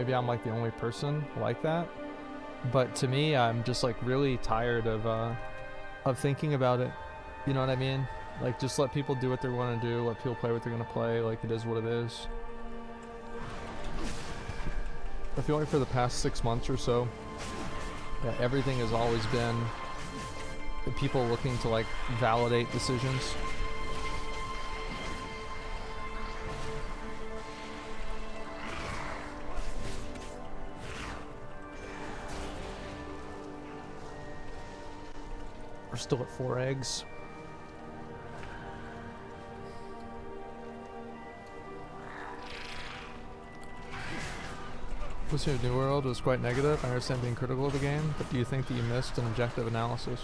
maybe I'm like the only person like that, but to me, I'm just like really tired of thinking about it. You know what I mean? Like, just let people do what they want to do, let people play what they're going to play, like it is what it is. I feel like for the past 6 months or so, yeah, everything has always been people looking to like validate decisions. We're still at 4 eggs. Listening to New World was quite negative. I understand being critical of the game, but do you think that you missed an objective analysis?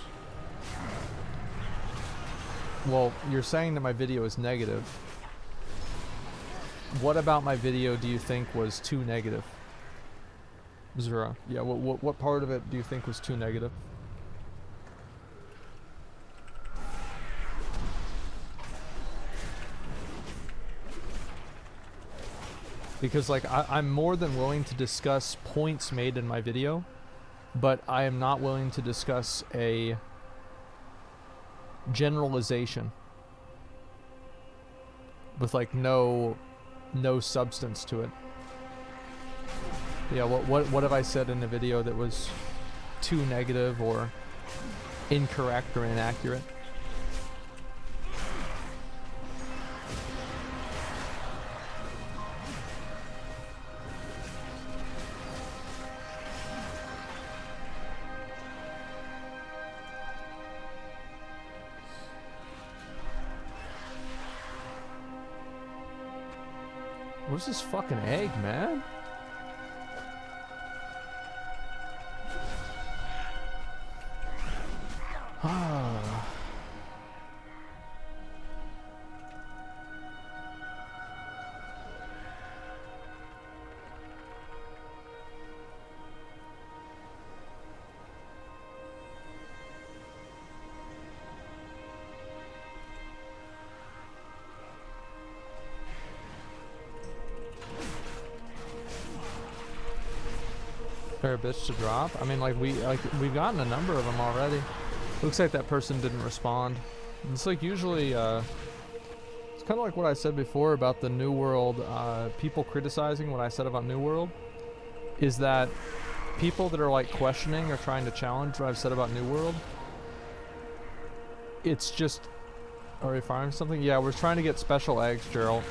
Well, you're saying that my video is negative. What about my video do you think was too negative? Zero. Yeah, what part of it do you think was too negative? Because like I'm more than willing to discuss points made in my video, but I am not willing to discuss a generalization with like no substance to it. Yeah, what have I said in the video that was too negative or incorrect or inaccurate? Where's this fucking egg, man? Ah. Fair bitch to drop. I mean, we've gotten a number of them already. Looks like that person didn't respond. It's like usually, it's kind of like what I said before about the New World. People criticizing what I said about New World is that people that are like questioning or trying to challenge what I've said about New World. It's just, are we firing something? Yeah, we're trying to get special eggs, Gerald.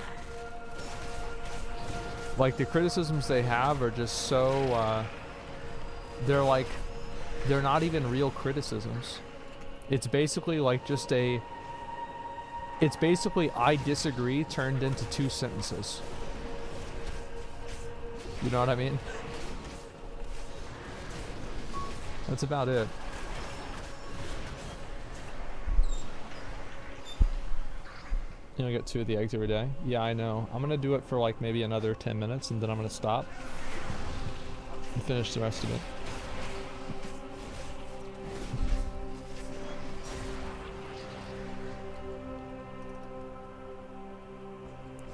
Like the criticisms they have are just so. They're not even real criticisms. It's basically like just it's basically I disagree turned into 2 sentences. You know what I mean? That's about it. You know, I get 2 of the eggs every day. Yeah, I know. I'm gonna do it for like maybe another 10 minutes and then I'm gonna stop and finish the rest of it.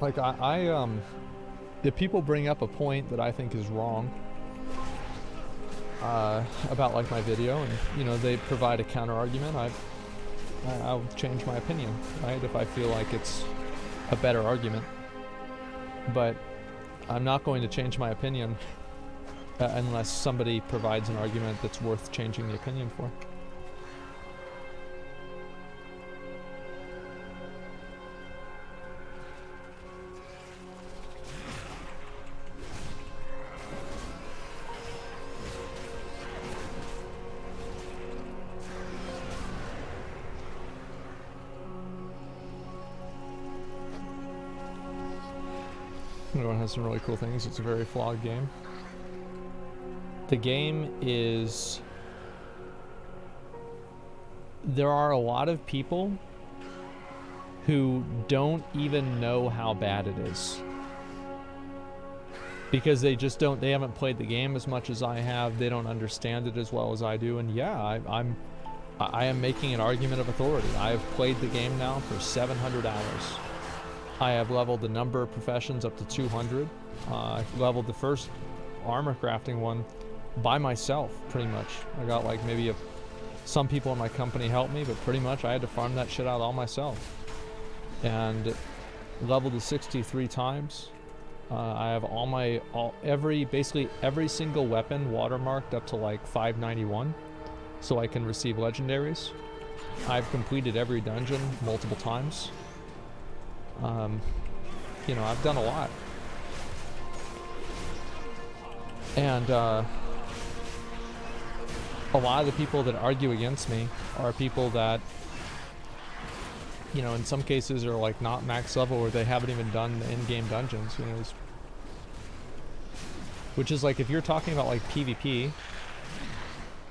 Like if people bring up a point that I think is wrong about like my video, and you know they provide a counter argument, I'll change my opinion, right? If I feel like it's a better argument, but I'm not going to change my opinion unless somebody provides an argument that's worth changing the opinion for. Everyone has some really cool things. It's a very flawed game. The game is... There are a lot of people who don't even know how bad it is. Because they just don't, they haven't played the game as much as I have. They don't understand it as well as I do. And yeah, I am making an argument of authority. I have played the game now for 700 hours. I have leveled the number of professions up to 200. Leveled the first armor crafting one by myself, pretty much. I got like maybe some people in my company helped me, but pretty much I had to farm that shit out all myself. And leveled to 63 times. I have basically every single weapon watermarked up to like 591, so I can receive legendaries. I've completed every dungeon multiple times. You know, I've done a lot. And a lot of the people that argue against me are people that, you know, in some cases are like not max level, or they haven't even done the in-game dungeons, you know, which is like, if you're talking about like PvP,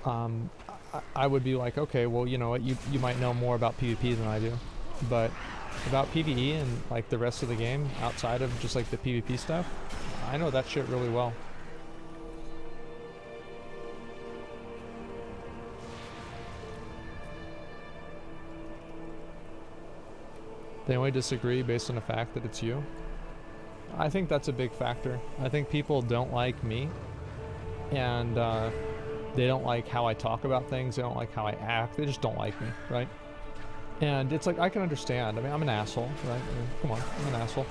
I would be like, okay, well, you know what, you might know more about PvP than I do, but about PvE and like the rest of the game outside of just like the PvP stuff, I know that shit really well. They only disagree based on the fact that it's you. I think that's a big factor. I think people don't like me, and they don't like how I talk about things, they don't like how I act, they just don't like me, right? And it's like, I can understand. I mean, I'm an asshole, right? I mean, come on, I'm an asshole.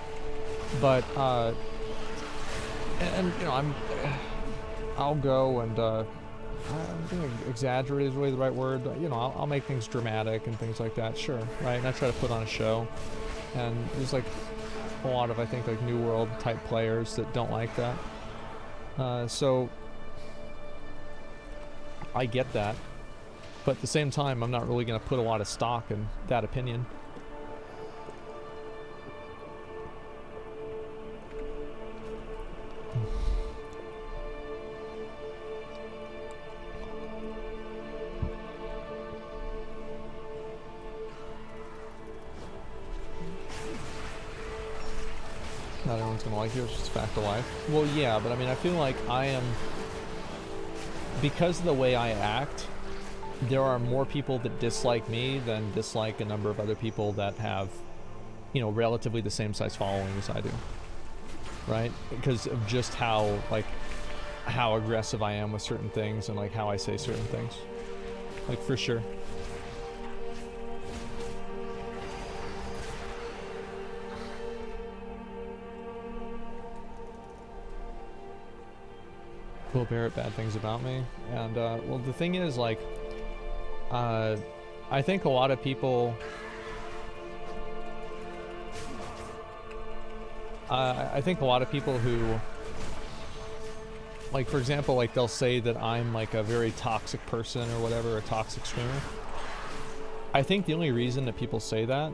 But, and you know, I'll go and, I think exaggerate is really the right word, but, you know, I'll make things dramatic and things like that, sure, right? And I try to put on a show. And there's like a lot of, I think, like New World type players that don't like that. So, I get that. But at the same time, I'm not really going to put a lot of stock in that opinion. Not everyone's going to like you, it's just a fact of life. Well, yeah, but I mean, I feel like I am... Because of the way I act, there are more people that dislike me than dislike a number of other people that have, you know, relatively the same size following as I do, right? Because of just how, like, how aggressive I am with certain things and, like, how I say certain things. Like, for sure. Will Barrett bad things about me, and, well, the thing is, like, I think a lot of people, I think a lot of people who, like, for example, like, they'll say that I'm, like, a very toxic person or whatever, a toxic streamer. I think the only reason that people say that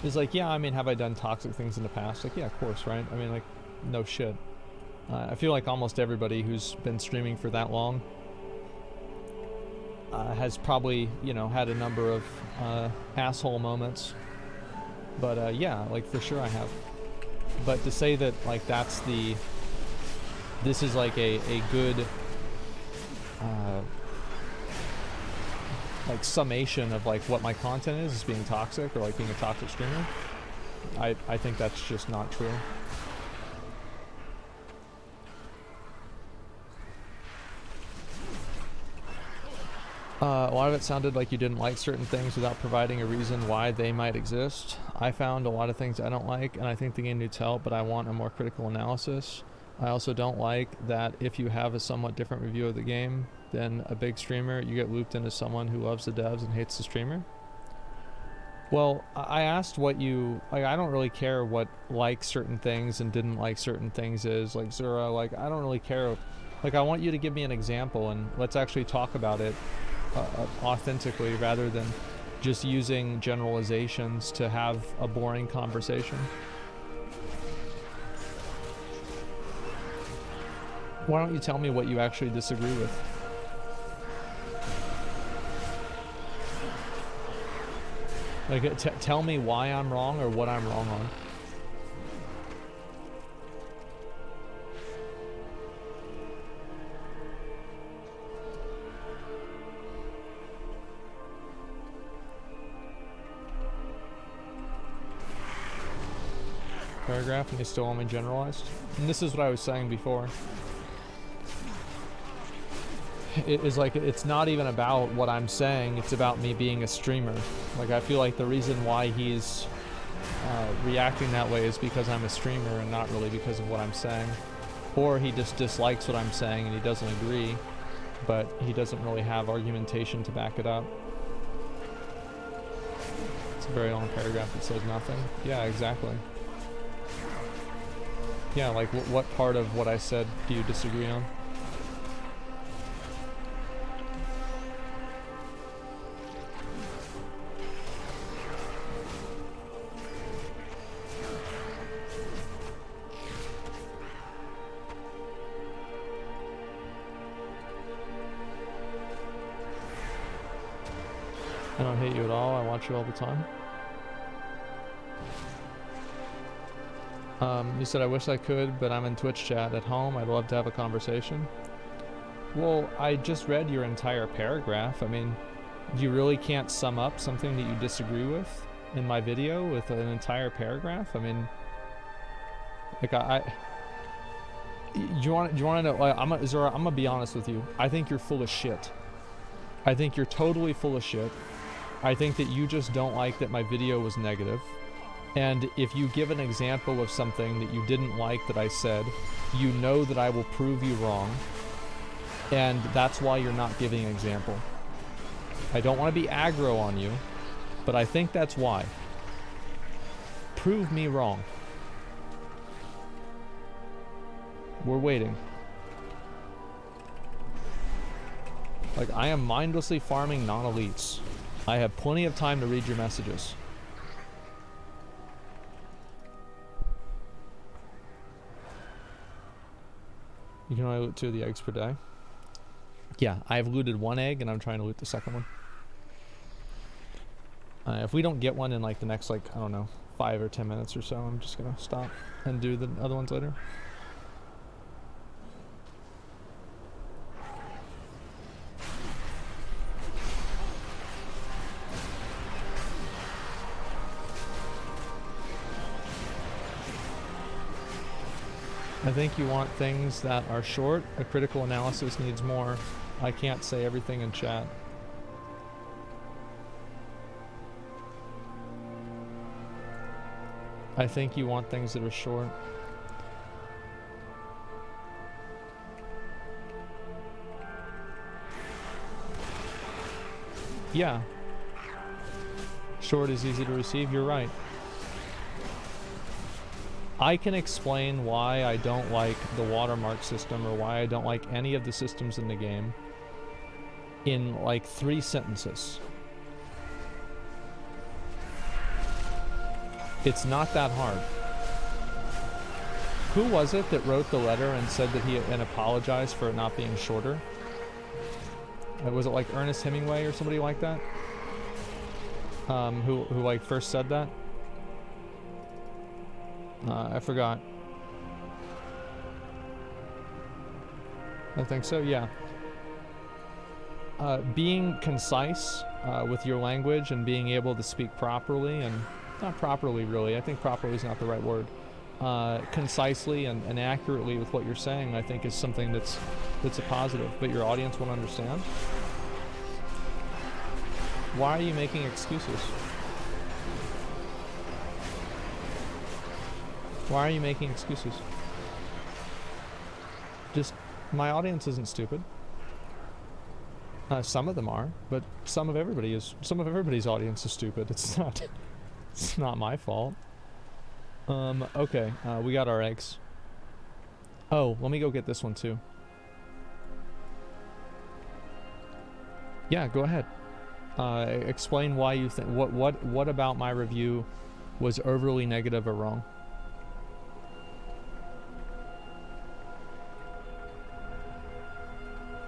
is, like, yeah, I mean, have I done toxic things in the past? Like, yeah, of course, right? I mean, like, no shit. I feel like almost everybody who's been streaming for that long has probably, you know, had a number of asshole moments. But yeah, like, for sure I have. But to say that, like, this is like a good like summation of like what my content is being toxic, or like being a toxic streamer, I think that's just not true. A lot of it sounded like you didn't like certain things without providing a reason why they might exist. I found a lot of things I don't like, and I think the game needs help, but I want a more critical analysis. I also don't like that if you have a somewhat different review of the game than a big streamer, you get looped into someone who loves the devs and hates the streamer. Well, I asked what you... Like, I don't really care what like certain things and didn't like certain things is. Like, Zura, like, I don't really care. Like, I want you to give me an example, and let's actually talk about it authentically, rather than just using generalizations to have a boring conversation. Why don't you tell me what you actually disagree with? Like, tell me why I'm wrong or what I'm wrong on. Paragraph, and you still want me generalized? And this is what I was saying before. is like, it's not even about what I'm saying, it's about me being a streamer. Like, I feel like the reason why he's reacting that way is because I'm a streamer and not really because of what I'm saying. Or he just dislikes what I'm saying and he doesn't agree, but he doesn't really have argumentation to back it up. It's a very long paragraph that says nothing. Yeah, exactly. Yeah, like what part of what I said do you disagree on? I don't hate you at all, I watch you all the time. You said I wish I could, but I'm in Twitch chat at home. I'd love to have a conversation. Well, I just read your entire paragraph. I mean, you really can't sum up something that you disagree with in my video with an entire paragraph? I mean, like you want to know? Like, Zora, I'm gonna be honest with you. I think you're full of shit. I think you're totally full of shit. I think that you just don't like that my video was negative. And if you give an example of something that you didn't like that I said, you know that I will prove you wrong. And that's why you're not giving an example. I don't want to be aggro on you, but I think that's why. Prove me wrong. We're waiting. Like, I am mindlessly farming non-elites. I have plenty of time to read your messages. You can only loot 2 of the eggs per day. Yeah, I've looted 1 egg and I'm trying to loot the second one. If we don't get one in like the next, like, I don't know, 5 or 10 minutes or so, I'm just gonna stop and do the other ones later. I think you want things that are short. A critical analysis needs more. I can't say everything in chat. I think you want things that are short. Yeah. Short is easy to receive, you're right. I can explain why I don't like the watermark system or why I don't like any of the systems in the game in like 3 sentences. It's not that hard. Who was it that wrote the letter and said that and apologized for it not being shorter? Was it like Ernest Hemingway or somebody like that? Who like first said that? I forgot. I think so, yeah. Being concise with your language and being able to speak properly, and not properly really, I think properly is not the right word. Concisely and accurately with what you're saying, I think is something that's a positive, but your audience won't understand. Why are you making excuses? Why are you making excuses? Just, my audience isn't stupid. Some of them are, but some of everybody's audience is stupid. It's not my fault. Okay, we got our eggs. Oh, let me go get this one too. Yeah, go ahead. Explain why you think, what about my review was overly negative or wrong?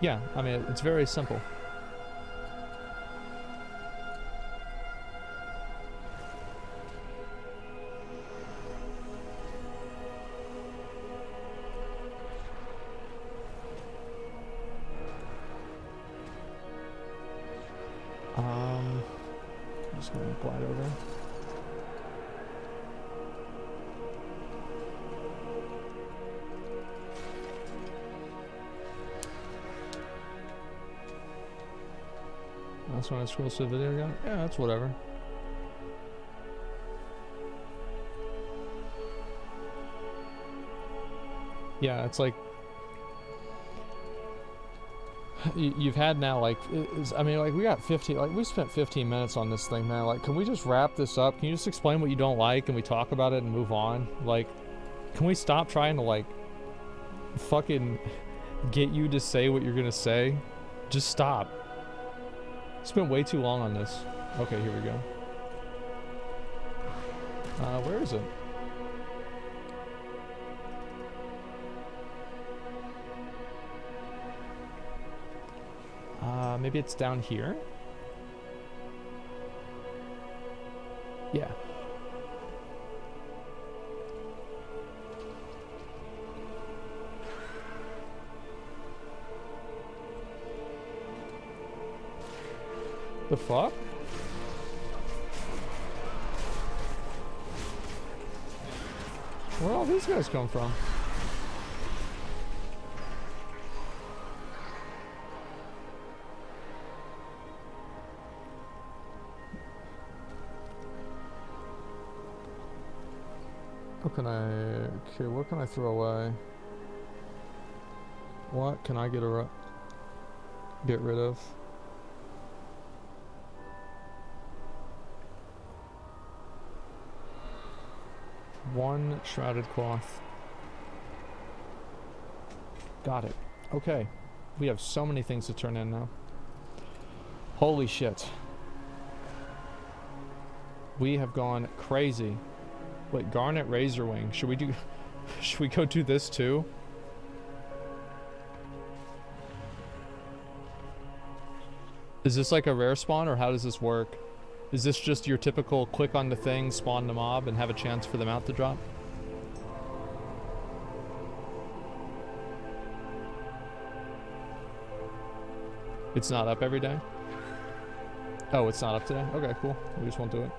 Yeah, I mean, it's very simple. I'm just gonna glide over. That's when I scroll to the video again. Yeah, that's whatever. Yeah, it's like you've had now like I mean, like we got 15, like we spent 15 minutes on this thing, man. Like, can we just wrap this up? Can you just explain what you don't like and we talk about it and move on? Like, can we stop trying to like fucking get you to say what you're gonna say? Just stop. Spent way too long on this. Okay, here we go. Where is it? Maybe it's down here? Yeah. The fuck? Where all these guys come from? What can I... Okay, what can I throw away? What can I get rid of? One shrouded cloth. Got it. Okay. We have so many things to turn in now. Holy shit. We have gone crazy. Wait, Garnet Razorwing. Should we do... Should we go do this too? Is this like a rare spawn, or how does this work? Is this just your typical click on the thing, spawn the mob, and have a chance for the mount to drop? It's not up every day? Oh, it's not up today? Okay, cool. We just won't do it.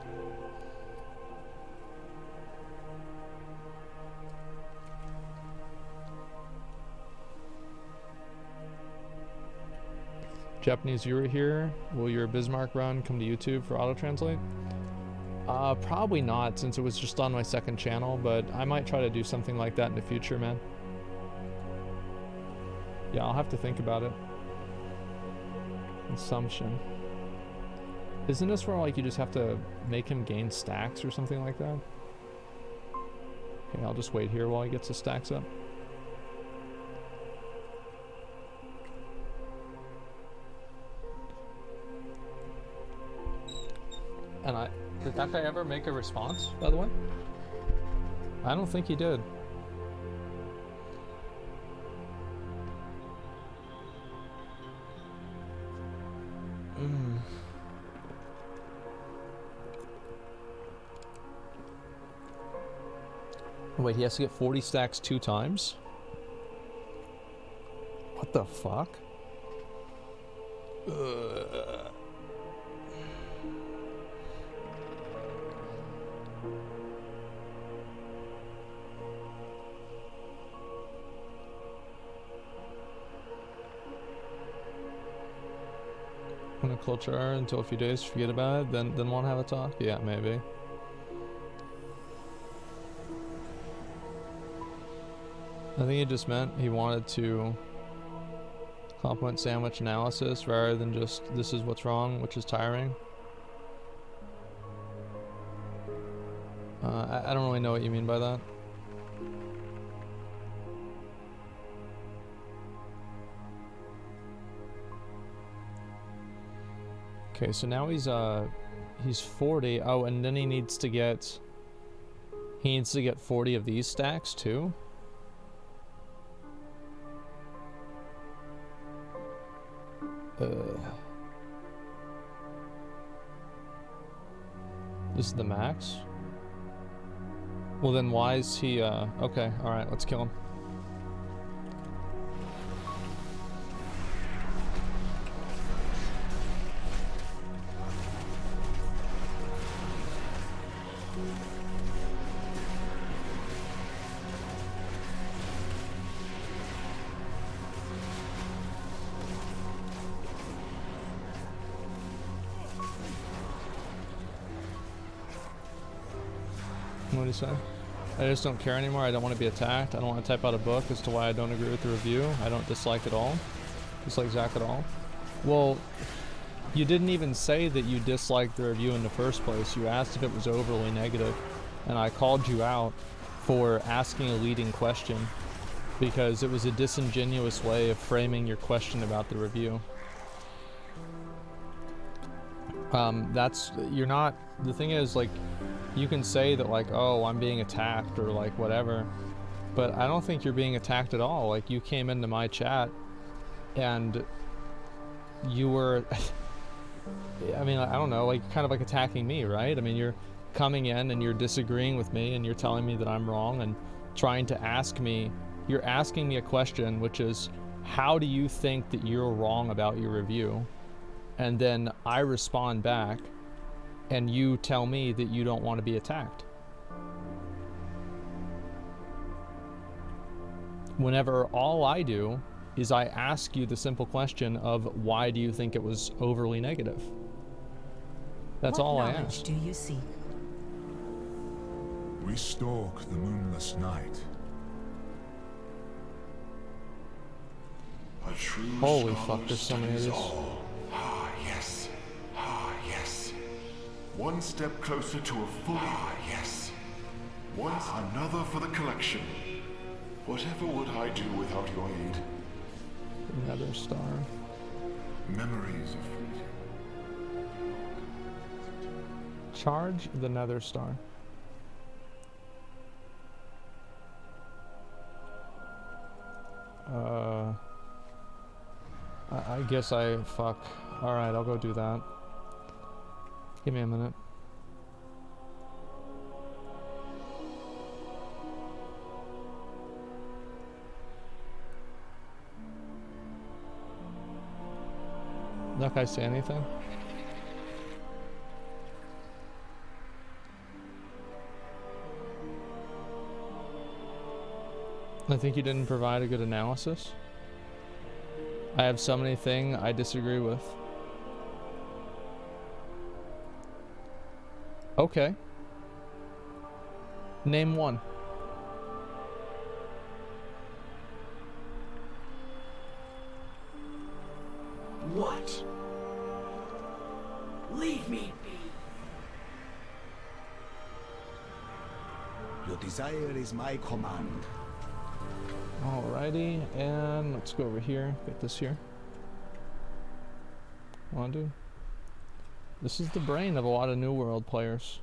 Japanese viewer here. Will your Bismarck run come to YouTube for auto-translate? Probably not, since it was just on my second channel, but I might try to do something like that in the future, man. Yeah, I'll have to think about it. Consumption. Isn't this where, like, you just have to make him gain stacks or something like that? Okay, I'll just wait here while he gets his stacks up. And did that guy ever make a response, by the way? I don't think he did. Wait, he has to get 40 stacks 2 times? What the fuck? Ugh. When a culture until a few days, forget about it, then won't have a talk? Yeah, maybe. I think he just meant he wanted to compliment sandwich analysis rather than just this is what's wrong, which is tiring. I don't really know what you mean by that. Okay, so now he's 40. Oh, and then he needs to get 40 of these stacks too. This is the max? Well then why is he, okay, alright, let's kill him. What do you say? I just don't care anymore. I don't want to be attacked. I don't want to type out a book as to why I don't agree with the review. I don't dislike it all. Dislike Zach at all. Well, you didn't even say that you disliked the review in the first place. You asked if it was overly negative, and I called you out for asking a leading question because it was a disingenuous way of framing your question about the review. You're not, the thing is, like, you can say that, like, oh, I'm being attacked or like whatever, but I don't think you're being attacked at all. Like, you came into my chat and you were I mean, I don't know, like, kind of like attacking me, right? I mean, you're coming in and you're disagreeing with me and you're telling me that I'm wrong and trying to ask me, you're asking me a question, which is, how do you think that you're wrong about your review? And then I respond back and you tell me that you don't want to be attacked. Whenever all I do is I ask you the simple question of, why do you think it was overly negative? That's all I ask. What knowledge do you seek? We stalk the moonless night. A true holy fuck, there's so many of these. Ah, yes. Ah, yes. One step closer to a full. Ah, yes. Once another for the collection. Whatever would I do without your aid? Another star. Memories of freedom. Charge the nether star. I guess fuck. Alright, I'll go do that. Give me a minute. That guy say anything? I think you didn't provide a good analysis. I have so many things I disagree with. Okay. Name one. What? Leave me be. Your desire is my command. Alrighty, and let's go over here. Get this here. Come on, dude. This is the brain of a lot of New World players.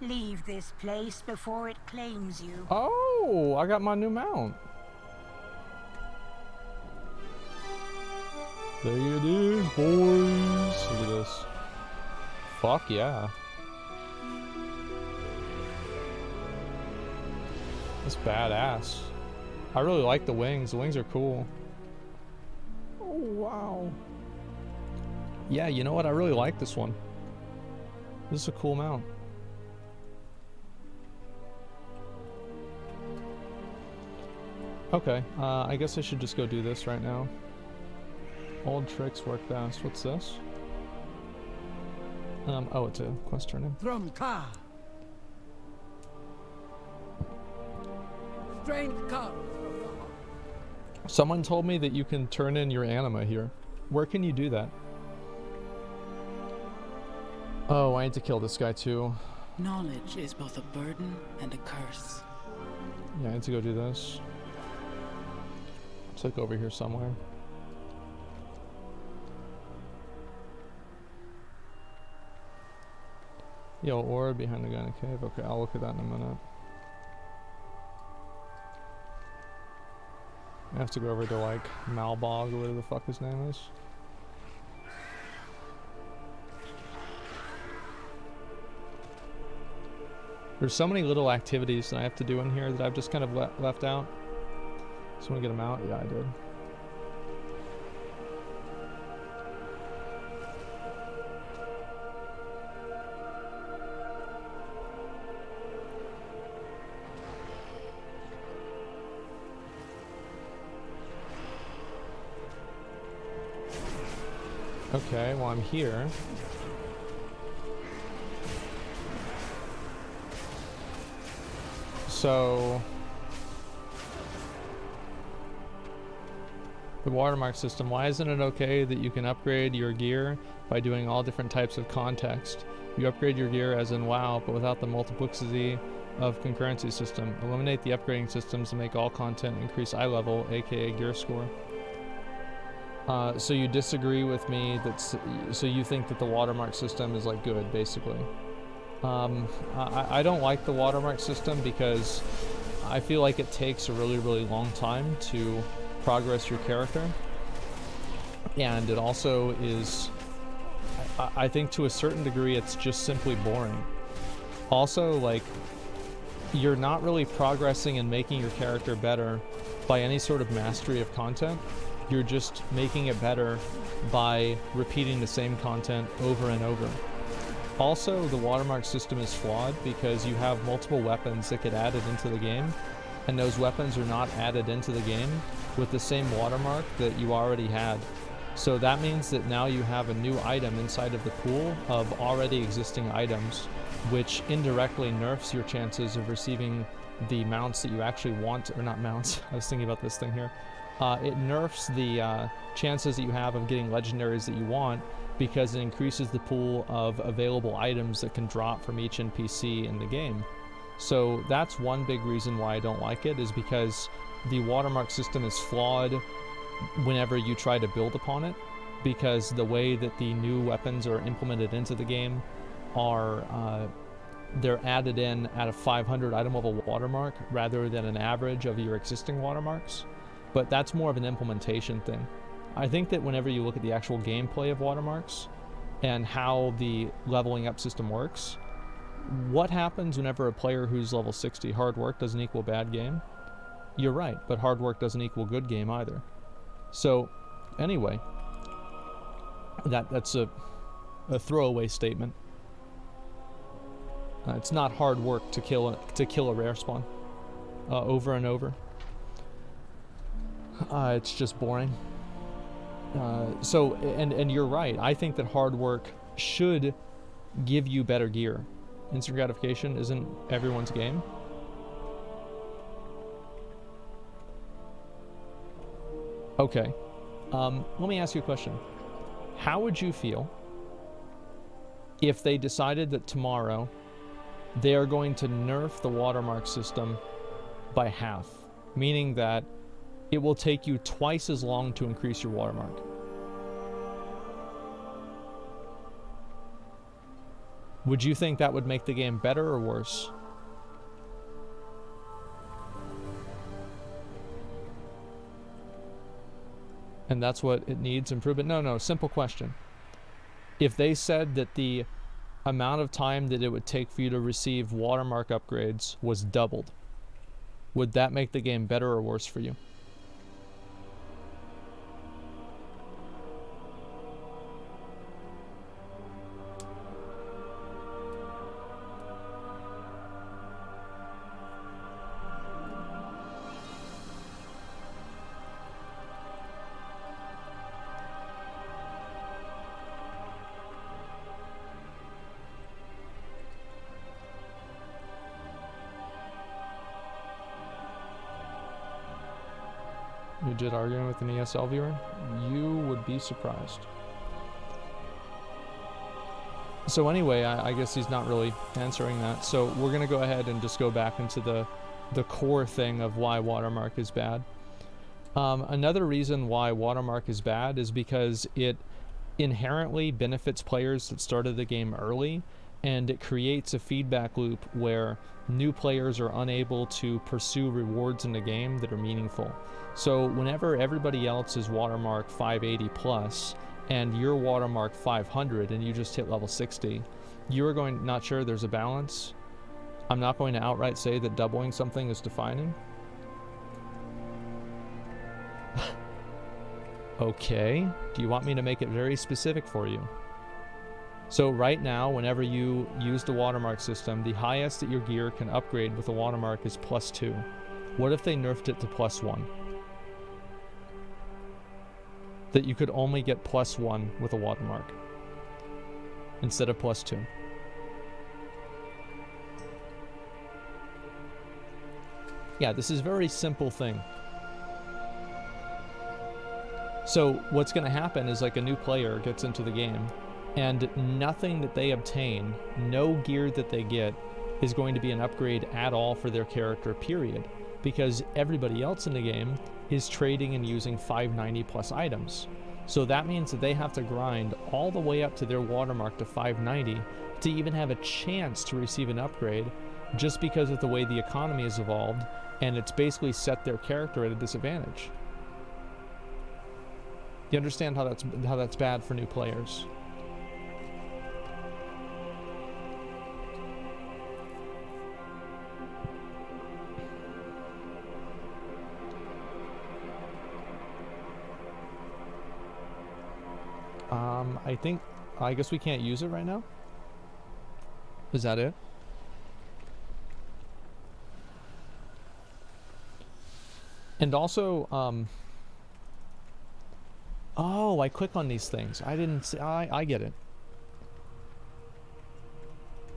Leave this place before it claims you. Oh, I got my new mount. There it is, boys. Look at this. Fuck yeah. That's badass. I really like the wings. The wings are cool. Oh, wow. Yeah, you know what? I really like this one. This is a cool mount. Okay, I guess I should just go do this right now. Old tricks work best. What's this? Oh, it's a quest turn-in. From Ka. Strength comes. Someone told me that you can turn in your anima here. Where can you do that? Oh, I need to kill this guy too. Knowledge is both a burden and a curse. Yeah, I need to go do this. It's like over here somewhere. Yo, orb behind the guy in the cave. Okay, I'll look at that in a minute. I have to go over to like Malbog or whatever the fuck his name is. There's so many little activities that I have to do in here that I've just kind of left out. Just want to get them out? Yeah, I did. Okay, well I'm here. So the watermark system, why isn't it okay that you can upgrade your gear by doing all different types of context? You upgrade your gear as in WoW, but without the multiplicity of concurrency system. Eliminate the upgrading systems and make all content increase eye level, aka gear score. So you disagree with me so you think that the watermark system is like good, basically. I don't like the watermark system because I feel like it takes a really, really long time to progress your character. And it also is, I think to a certain degree, it's just simply boring. Also, like, you're not really progressing and making your character better by any sort of mastery of content. You're just making it better by repeating the same content over and over. Also, the watermark system is flawed because you have multiple weapons that get added into the game, and those weapons are not added into the game with the same watermark that you already had. So that means that now you have a new item inside of the pool of already existing items, which indirectly nerfs your chances of receiving the mounts that you actually want, or not mounts, I was thinking about this thing here. It nerfs the chances that you have of getting legendaries that you want, because it increases the pool of available items that can drop from each NPC in the game. So that's one big reason why I don't like it, is because the watermark system is flawed whenever you try to build upon it, because the way that the new weapons are implemented into the game are they're added in at a 500 item level watermark rather than an average of your existing watermarks. But that's more of an implementation thing. I think that whenever you look at the actual gameplay of watermarks and how the leveling up system works, what happens whenever a player who's level 60, hard work doesn't equal bad game? You're right, but hard work doesn't equal good game either. So anyway, that's a throwaway statement. It's not hard work to kill a rare spawn over and over. It's just boring. So you're right. I think that hard work should give you better gear. Instant gratification isn't everyone's game. Okay. Let me ask you a question. How would you feel if they decided that tomorrow they are going to nerf the watermark system by half, meaning that it will take you twice as long to increase your watermark? Would you think that would make the game better or worse? And that's what it needs improvement? No, simple question. If they said that the amount of time that it would take for you to receive watermark upgrades was doubled, would that make the game better or worse for you? Legit arguing with an ESL viewer? You would be surprised. So anyway, I guess he's not really answering that. So we're going to go ahead and just go back into the core thing of why watermark is bad. Another reason why watermark is bad is because it inherently benefits players that started the game early, and it creates a feedback loop where new players are unable to pursue rewards in the game that are meaningful. So whenever everybody else is watermark 580 plus and you're watermark 500 and you just hit level 60, you're going, not sure there's a balance. I'm not going to outright say that doubling something is defining. Okay, do you want me to make it very specific for you? So right now, whenever you use the watermark system, the highest that your gear can upgrade with a watermark is +2. What if they nerfed it to +1? That you could only get +1 with a watermark instead of +2. Yeah, this is a very simple thing. So what's going to happen is like a new player gets into the game and nothing that they obtain, no gear that they get, is going to be an upgrade at all for their character, period. Because everybody else in the game is trading and using 590 plus items. So that means that they have to grind all the way up to their watermark to 590 to even have a chance to receive an upgrade, just because of the way the economy has evolved, and it's basically set their character at a disadvantage. You understand how that's bad for new players? I guess we can't use it right now. Is that it? And also, oh, I click on these things. I didn't see, I get it.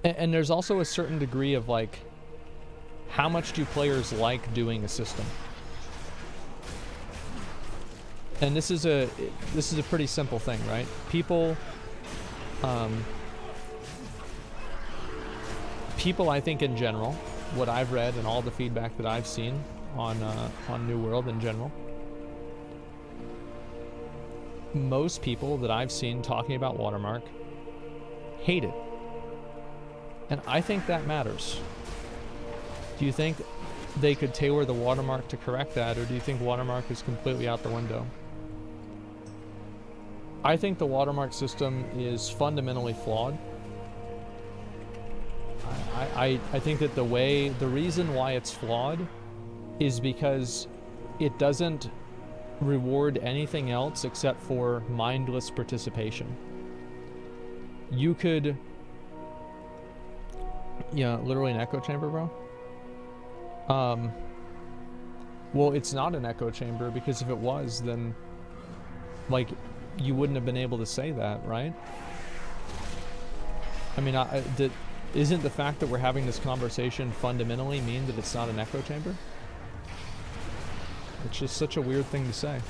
And there's also a certain degree of like, how much do players like doing a system? And this is a pretty simple thing, right? People, I think in general, what I've read and all the feedback that I've seen on New World in general, most people that I've seen talking about Watermark hate it. And I think that matters. Do you think they could tailor the Watermark to correct that, or do you think Watermark is completely out the window? I think the Watermark system is fundamentally flawed. I think that the reason why it's flawed is because it doesn't reward anything else except for mindless participation. You could... Yeah, literally an echo chamber, bro? Well, it's not an echo chamber, because if it was, then, like, you wouldn't have been able to say that, right? I mean, isn't the fact that we're having this conversation fundamentally mean that it's not an echo chamber? It's just such a weird thing to say.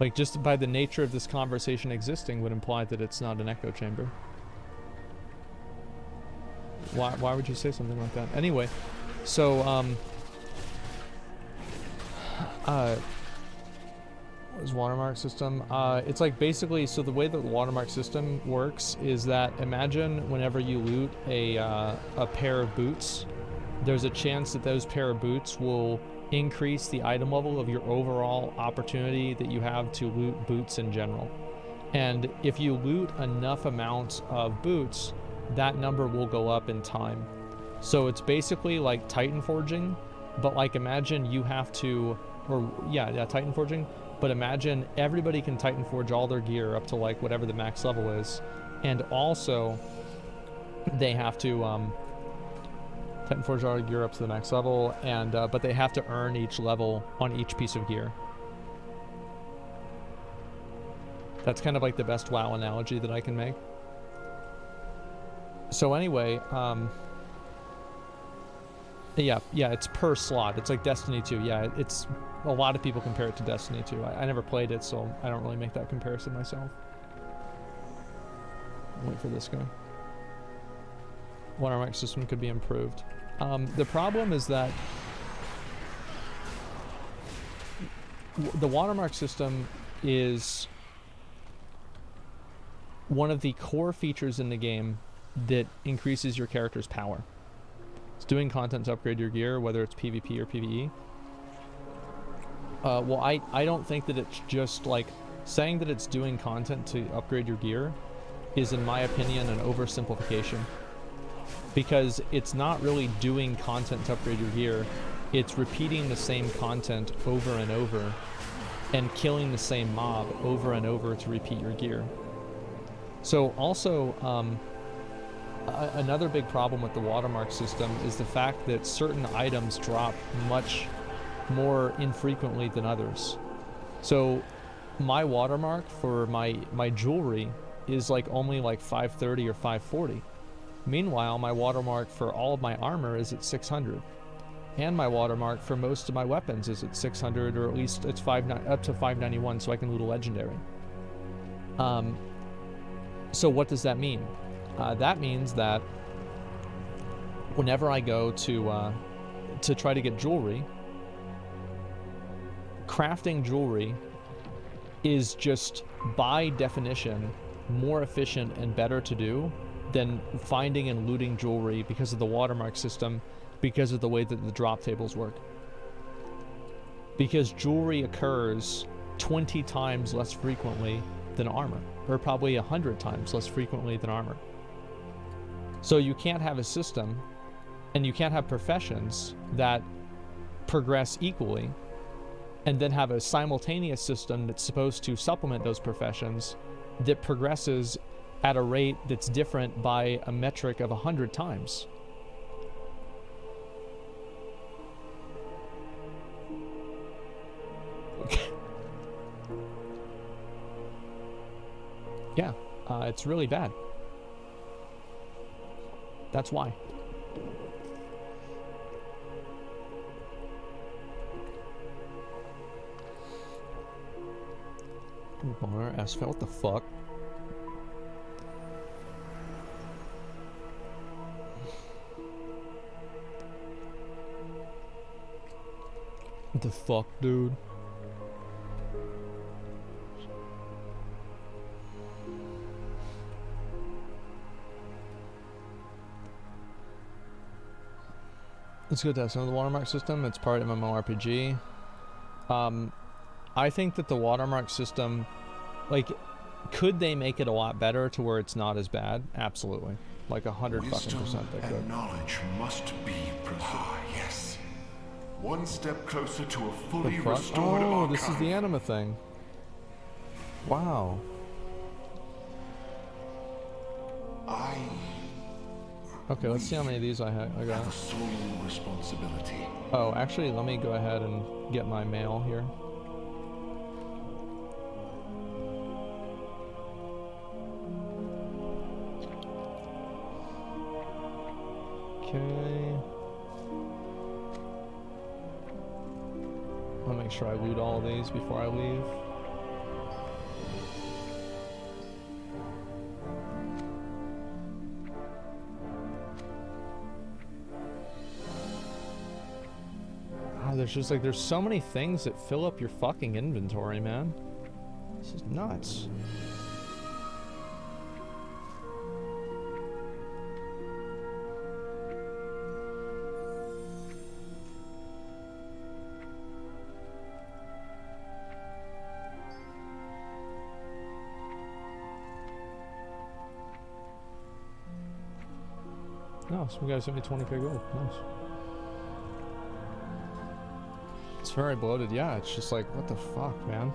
Like, just by the nature of this conversation existing would imply that it's not an echo chamber. Why would you say something like that? Anyway, so, what is Watermark system? It's like basically, so the way that the Watermark system works is that imagine whenever you loot a pair of boots, there's a chance that those pair of boots will increase the item level of your overall opportunity that you have to loot boots in general. And if you loot enough amounts of boots, that number will go up in time. So it's basically like Titan forging, but like imagine you have to, Titan forging, but imagine everybody can Titan forge all their gear up to like whatever the max level is, and also they have to Titan forge all their gear up to the max level, and but they have to earn each level on each piece of gear. That's kind of like the best WoW analogy that I can make. So anyway, yeah, it's per slot. It's like Destiny 2. Yeah, it's a lot of people compare it to Destiny 2. I never played it, so I don't really make that comparison myself. Wait for this guy. Watermark system could be improved. The problem is that the Watermark system is one of the core features in the game that increases your character's power. It's doing content to upgrade your gear, whether it's PvP or PvE. Well, I don't think that it's just like saying that it's doing content to upgrade your gear is, in my opinion, an oversimplification, because it's not really doing content to upgrade your gear. It's repeating the same content over and over and killing the same mob over and over to repeat your gear. So also, another big problem with the Watermark system is the fact that certain items drop much more infrequently than others. So my Watermark for my jewelry is like only like 530 or 540. Meanwhile, my watermark for all of my armor is at 600. And my watermark for most of my weapons is at 600, or at least it's up to 591, so I can loot a legendary. So what does that mean? That means that whenever I go to try to get jewelry, crafting jewelry is just by definition more efficient and better to do than finding and looting jewelry because of the watermark system, because of the way that the drop tables work. Because jewelry occurs 20 times less frequently than armor, or probably 100 times less frequently than armor. So you can't have a system, and you can't have professions that progress equally, and then have a simultaneous system that's supposed to supplement those professions that progresses at a rate that's different by a metric of 100 times. Yeah, it's really bad. That's why. Bar asphalt, what the fuck? What the fuck, dude? It's good to have some of the watermark system. It's part of MMORPG. I think that the watermark system, like, could they make it a lot better to where it's not as bad? Absolutely. Like 100% they could. And knowledge must be preserved. Ah, yes. One step closer to a fully restored Oh, archive. this is the anima thing. Wow. Okay, let's see how many of these I have got. a sole responsibility. Oh, actually, let me go ahead and get my mail here. Okay. I'll make sure I loot all of these before I leave. There's just like, there's so many things that fill up your fucking inventory, man. This is nuts. No, some guy sent me 20k gold. Nice. It's very bloated. Yeah, it's just like, what the fuck, man?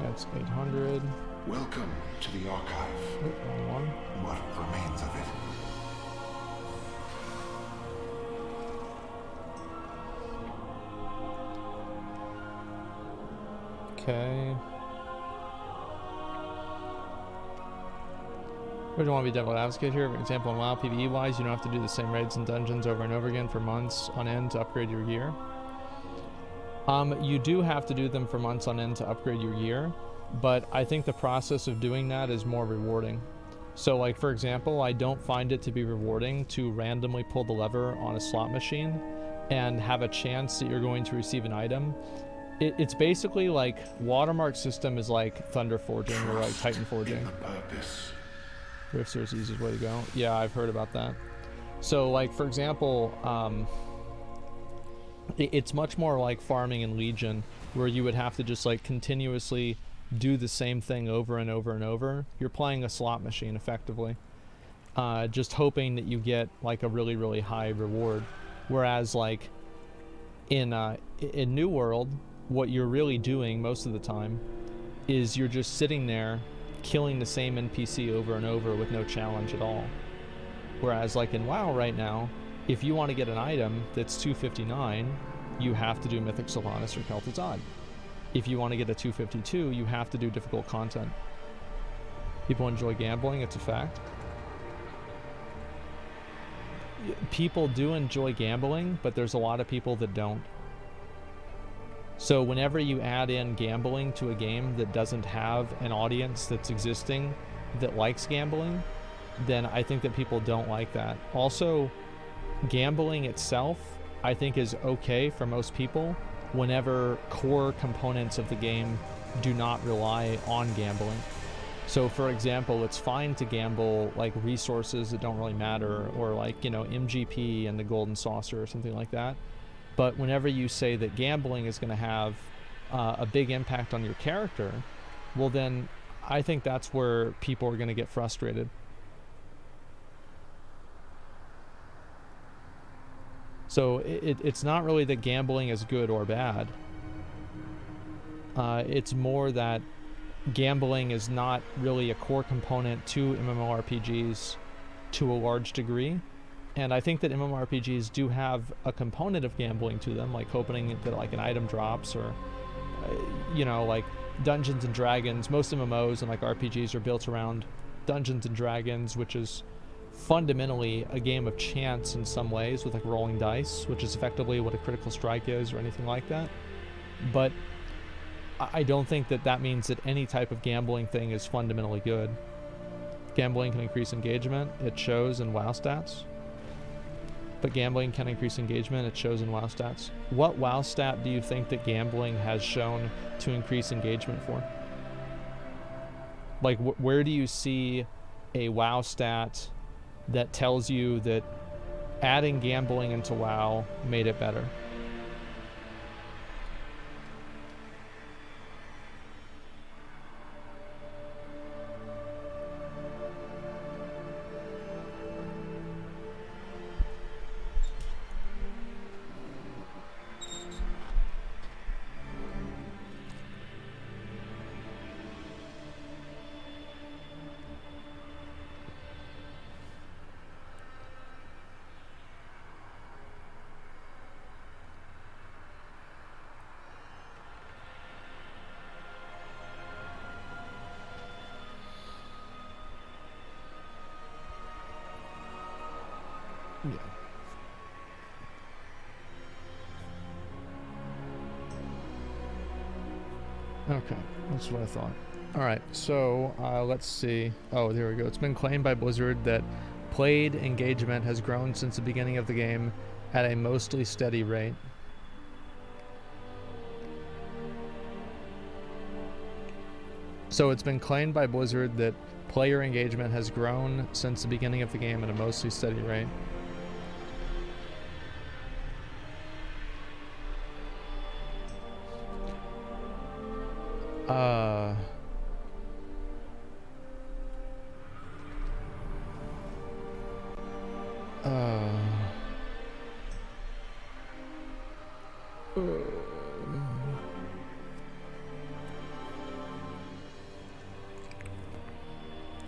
That's 800. Welcome to the archive. Oh, wrong one. What remains of it? Okay. We don't want to be devil advocate here. For example, in WoW PvE wise, you don't have to do the same raids and dungeons over and over again for months on end to upgrade your gear. You do have to do them for months on end to upgrade your gear, but I think the process of doing that is more rewarding. So, like, for example, I don't find it to be rewarding to randomly pull the lever on a slot machine and have a chance that you're going to receive an item. It's basically like watermark system is like thunder forging or like titan forging. Rifts are the easiest way to go. Yeah, I've heard about that. So, like, for example, it's much more like farming in Legion, where you would have to just, like, continuously do the same thing over and over and over. You're playing a slot machine, effectively. Just hoping that you get, like, a really, really high reward. Whereas, like, in New World, what you're really doing most of the time is you're just sitting there killing the same NPC over and over with no challenge at all. Whereas, like, in WoW right now, if you want to get an item that's 259, you have to do Mythic Sylvanas or Kel'Thuzad. if you want to get a 252, you have to do difficult content. People enjoy gambling, it's a fact. People do enjoy gambling, but there's a lot of people that don't. So whenever you add in gambling to a game that doesn't have an audience that's existing that likes gambling, then I think that people don't like that. Also, gambling itself, I think, is okay for most people whenever core components of the game do not rely on gambling. So for example, it's fine to gamble like resources that don't really matter, or like, you know, MGP and the golden saucer or something like that. But whenever you say that gambling is going to have a big impact on your character, well then I think that's where people are going to get frustrated. So it's not really that gambling is good or bad. It's more that gambling is not really a core component to MMORPGs to a large degree. And I think that MMORPGs do have a component of gambling to them, like hoping that like an item drops, or you know, like Dungeons and Dragons. Most MMOs and like RPGs are built around Dungeons and Dragons, which is fundamentally a game of chance in some ways, with like rolling dice, which is effectively what a critical strike is, or anything like that. But I don't think that that means that any type of gambling thing is fundamentally good. Gambling can increase engagement, it shows in WoW stats. But gambling can increase engagement, it shows in WoW stats. What WoW stat do you think that gambling has shown to increase engagement for? Like, where do you see a WoW stat that tells you that adding gambling into WoW made it better? Yeah. Okay, that's what I thought. Alright, so let's see. Oh, there we go. It's been claimed by Blizzard that played engagement has grown since the beginning of the game at a mostly steady rate. So it's been claimed by Blizzard that player engagement has grown since the beginning of the game at a mostly steady rate.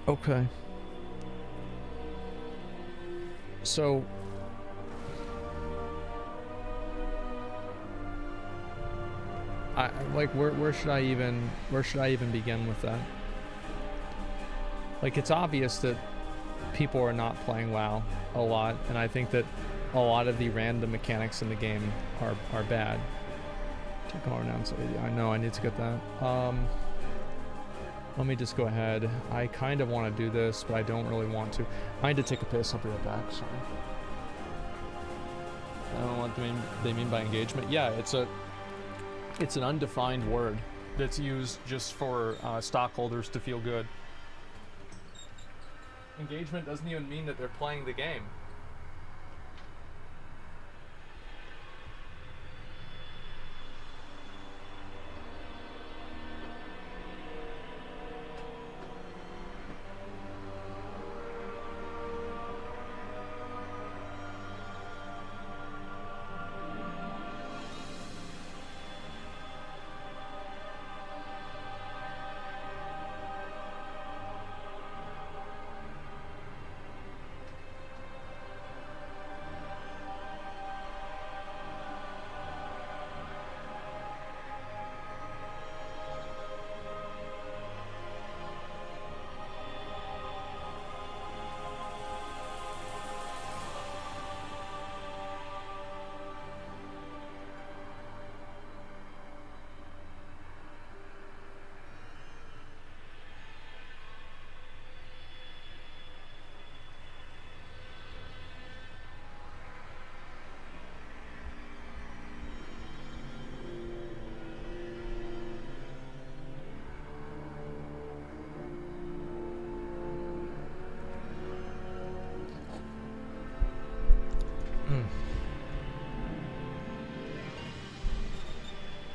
Okay. So where should I even begin with that? Like, it's obvious that people are not playing WoW a lot, and I think that a lot of the random mechanics in the game are bad. Take all renounce. I know I need to get that. Let me just go ahead. I kind of want to do this, but I don't really want to. I need to take a piss. I'll be right back. Sorry. I don't know what they mean by engagement. Yeah, it's an undefined word that's used just for stockholders to feel good. Engagement doesn't even mean that they're playing the game.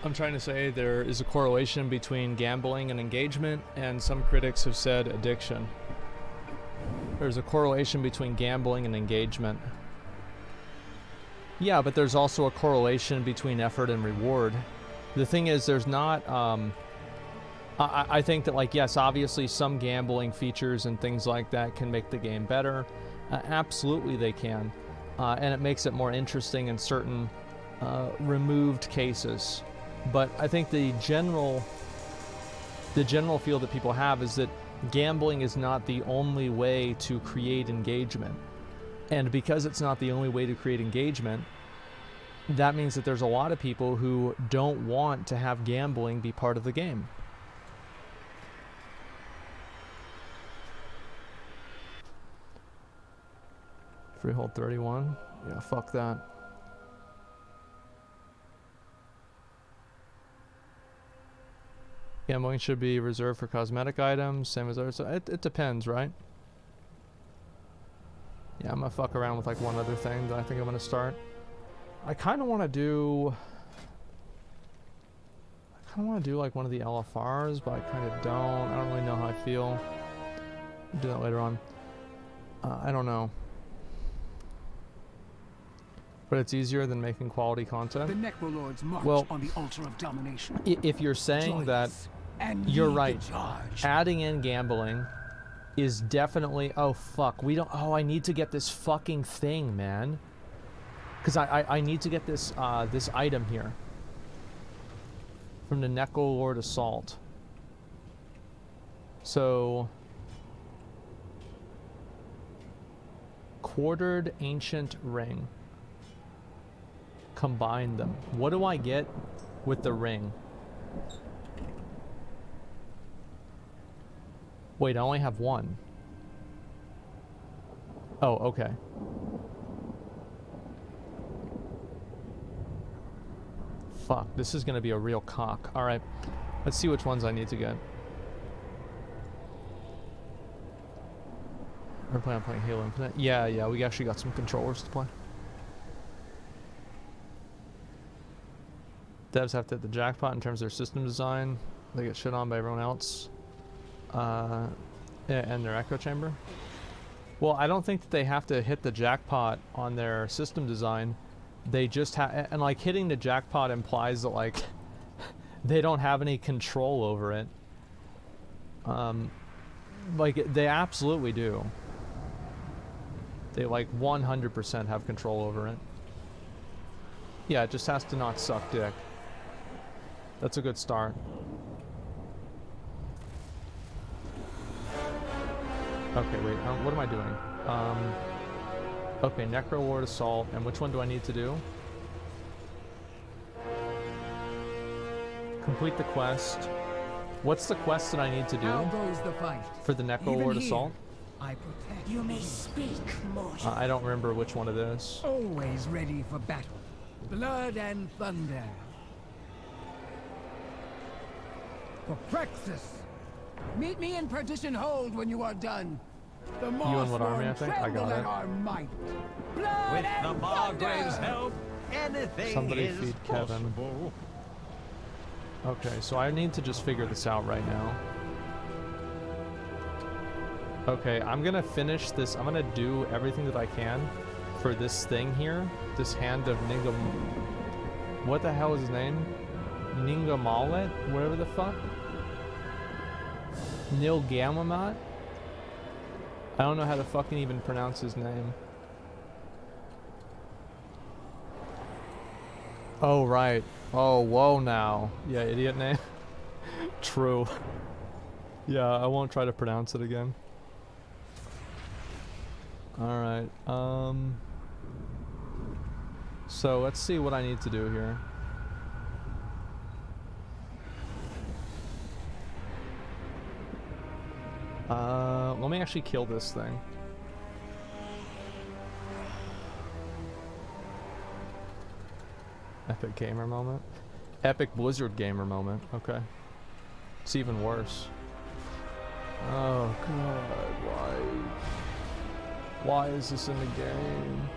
I'm trying to say there is a correlation between gambling and engagement, and some critics have said addiction. There's a correlation between gambling and engagement. Yeah, but there's also a correlation between effort and reward. The thing is, there's not, I think that, like, yes, obviously some gambling features and things like that can make the game better. Absolutely they can. And it makes it more interesting in certain removed cases. But I think the general feel that people have is that gambling is not the only way to create engagement. And because it's not the only way to create engagement, that means that there's a lot of people who don't want to have gambling be part of the game. Freehold 31? Yeah, fuck that. Gambling should be reserved for cosmetic items, same as others. So it depends, right? Yeah, I'm gonna fuck around with like one other thing that I think I'm gonna start. I kind of want to do like one of the LFRs, but I kind of don't. I don't really know how I feel. I'll do that later on. I don't know. But it's easier than making quality content. The Necrolords march Well, on the altar of domination. If you're saying that, And you're lead the right. charge. Adding in gambling is definitely... Oh, fuck. We don't... Oh, I need to get this fucking thing, man. Because I need to get this, this item here. From the Necrolord Assault. So... Quartered Ancient Ring. Combine them. What do I get with the ring? Wait, I only have one. Oh, okay. Fuck, this is gonna be a real cock. Alright, let's see which ones I need to get. We're planning on playing Halo Infinite. Yeah, we actually got some controllers to play. Devs have to hit the jackpot in terms of their system design. They get shit on by everyone else. And their echo chamber. Well, I don't think that they have to hit the jackpot on their system design. They just have, and like hitting the jackpot implies that like they don't have any control over it. Like they absolutely do. They like 100% have control over it. Yeah, it just has to not suck dick. That's a good start. Okay, wait, what am I doing? Okay, Necrolord Assault, and which one do I need to do? Complete the quest. What's the quest that I need to do How goes the fight? for the Necrolord Assault? I protect. You may speak, mortal. I don't remember which one it is. Always ready for battle. Blood and thunder. For Praxis. Meet me in Perdition Hold when you are done. The You and what army, I think? I got it. Our might. Blood With and the Margrave's thunder. help, anything Somebody is feed Kevin. possible. Okay, so I need to just figure this out right now. Okay, I'm gonna finish this. I'm gonna do everything that I can for this thing here. This Hand of Ningam... What the hell is his name? Ningamalet? Whatever the fuck? Nilgamamat? I don't know how to fucking even pronounce his name. Oh, right. Oh, whoa now. Yeah, idiot name. True. Yeah, I won't try to pronounce it again. Alright, so let's see what I need to do here. Let me actually kill this thing. Epic gamer moment. Epic Blizzard gamer moment. Okay. It's even worse. Oh god, why? Why is this in the game?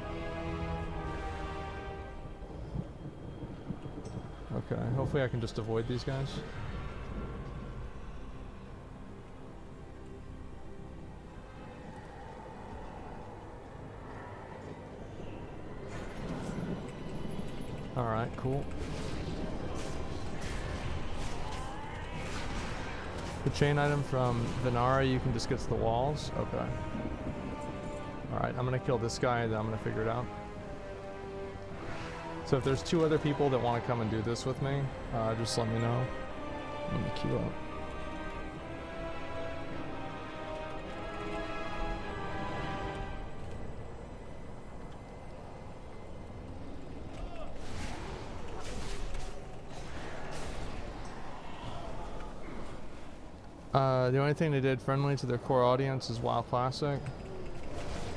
Okay, hopefully I can just avoid these guys. Alright, cool. The chain item from Venara, you can just get to the walls? Okay. Alright, I'm gonna kill this guy, then I'm gonna figure it out. So if there's 2 other people that want to come and do this with me, just let me know. I'm gonna queue up. The only thing they did friendly to their core audience is WoW Classic.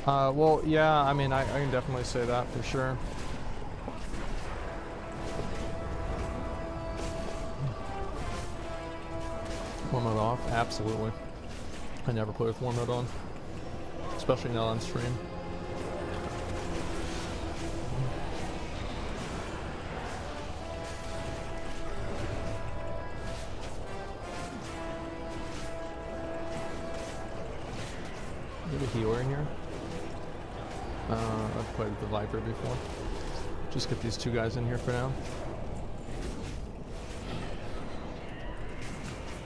Well, yeah, I mean, I can definitely say that for sure. War mode off? Absolutely. I never play with war mode on. Especially not on stream. Is there a healer in here? I've played with the Viper before. Just get these 2 guys in here for now.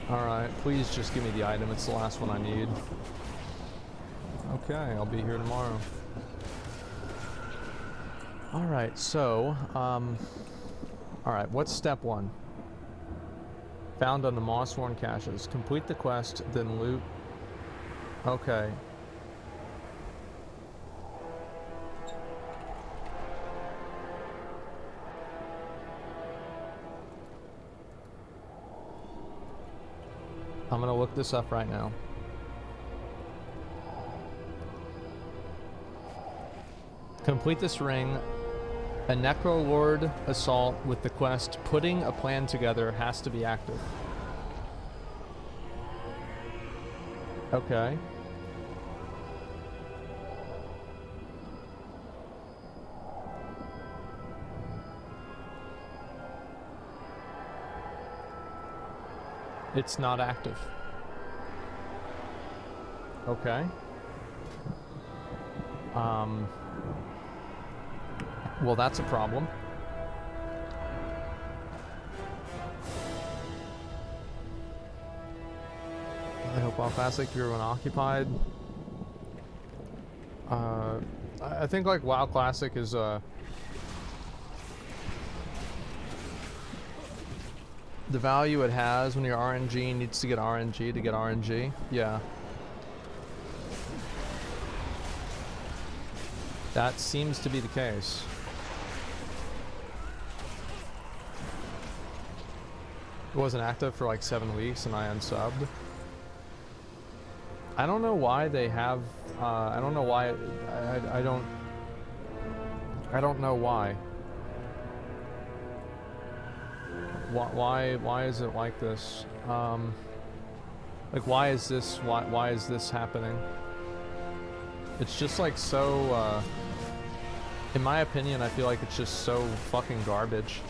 Alright, please just give me the item. It's the last one I need. Okay, I'll be here tomorrow. Alright, so, alright, what's step 1? Found on the Mossworn caches. Complete the quest, then loot. Okay. I'm gonna look this up right now. Complete this ring. A Necrolord assault with the quest Putting a Plan Together has to be active. Okay. It's not active. Okay. Well, that's a problem. I hope WoW Classic you're unoccupied. I think like WoW Classic is the value it has when your RNG needs to get RNG to get RNG. Yeah. That seems to be the case. It wasn't active for like 7 weeks and I unsubbed. I don't know why they have, I don't know why, I don't know why. Why is it like this? Like why is this happening? It's just like so, in my opinion, I feel like it's just so fucking garbage.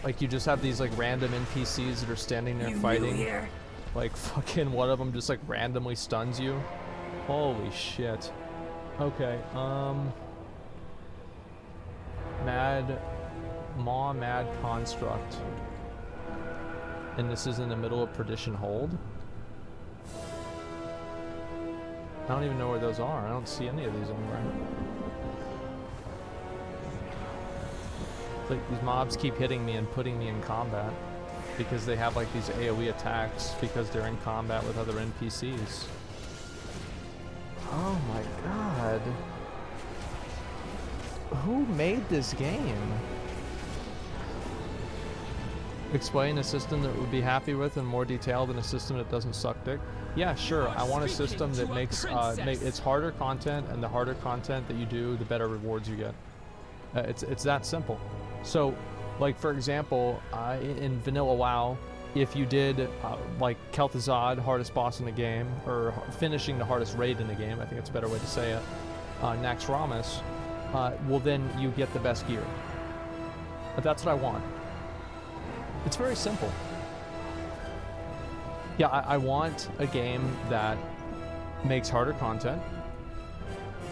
Like you just have these like random NPCs that are standing there fighting. Like fucking one of them just like randomly stuns you. Holy shit. Okay, Mad Construct. And this is in the middle of Perdition Hold? I don't even know where those are. I don't see any of these anywhere. It's like these mobs keep hitting me and putting me in combat because they have like these AoE attacks because they're in combat with other NPCs. Oh my god. Who made this game? Explain a system that would be happy with in more detail than a system that doesn't suck dick. Yeah, sure. I want a system that makes it's harder content, and the harder content that you do, the better rewards you get. It's that simple. So, like for example, in vanilla WoW, if you did like Kel'Thuzad, hardest boss in the game, or finishing the hardest raid in the game, I think it's a better way to say it, Naxxramas, well then you get the best gear. But that's what I want. It's very simple. Yeah, I want a game that makes harder content,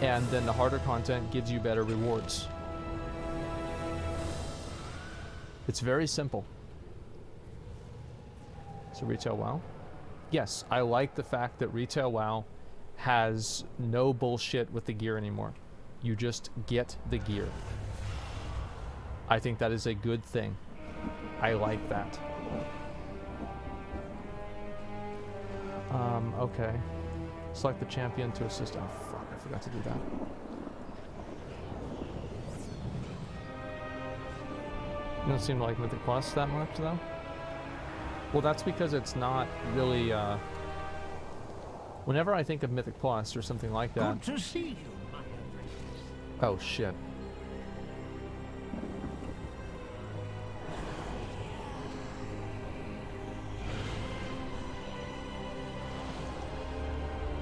and then the harder content gives you better rewards. It's very simple. So retail WoW? Yes, I like the fact that retail WoW has no bullshit with the gear anymore. You just get the gear. I think that is a good thing. I like that. Okay. Select the champion to assist. Oh, fuck, I forgot to do that. You don't seem to like Mythic Plus that much, though? Well, that's because it's not really, whenever I think of Mythic Plus or something like that... Good to see you, my apprentice. Oh, shit.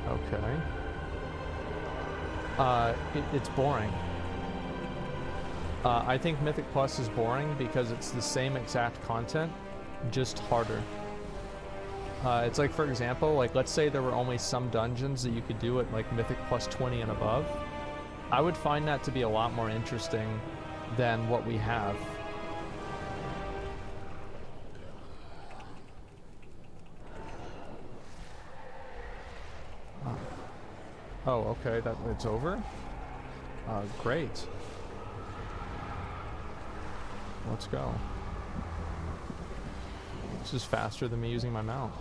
Okay. It's boring. I think Mythic Plus is boring because it's the same exact content, just harder. It's like, for example, like let's say there were only some dungeons that you could do at like Mythic Plus 20 and above. I would find that to be a lot more interesting than what we have. Oh, okay, that it's over? Great. Let's go. This is faster than me using my mount.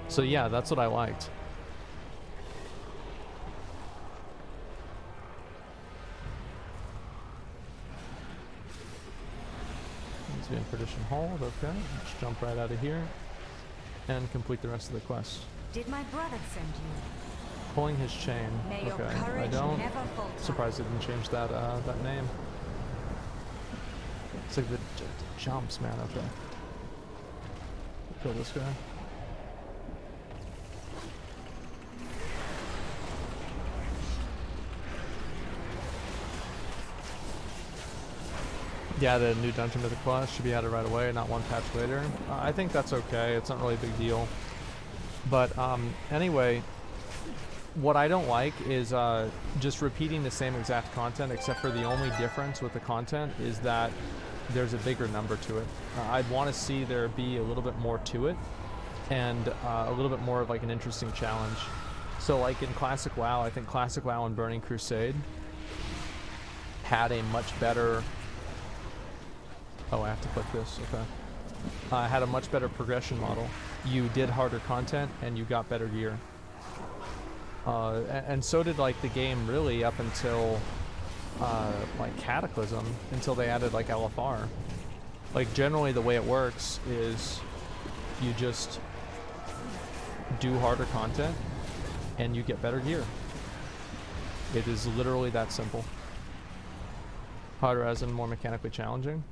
So yeah, that's what I liked. Needs to be in Perdition Hold, okay. Let's jump right out of here and complete the rest of the quest. Did my brother send you? Pulling his chain. May your Okay, I courage don't. never falter. Surprised they didn't change that that name. It's like the jumps, man. Okay. Kill this guy. Yeah, the new dungeon Mythic Plus should be added right away, not one patch later. I think that's okay. It's not really a big deal. But anyway, what I don't like is just repeating the same exact content, except for the only difference with the content is that there's a bigger number to it. I'd want to see there be a little bit more to it, and a little bit more of like an interesting challenge. So like in Classic WoW, I think Classic WoW and Burning Crusade had a much better... Oh, I have to click this, okay. Had a much better progression model. You did harder content and you got better gear. And so did like the game really up until like Cataclysm, until they added like LFR. Like generally the way it works is you just do harder content and you get better gear. It is literally that simple. Harder as in more mechanically challenging.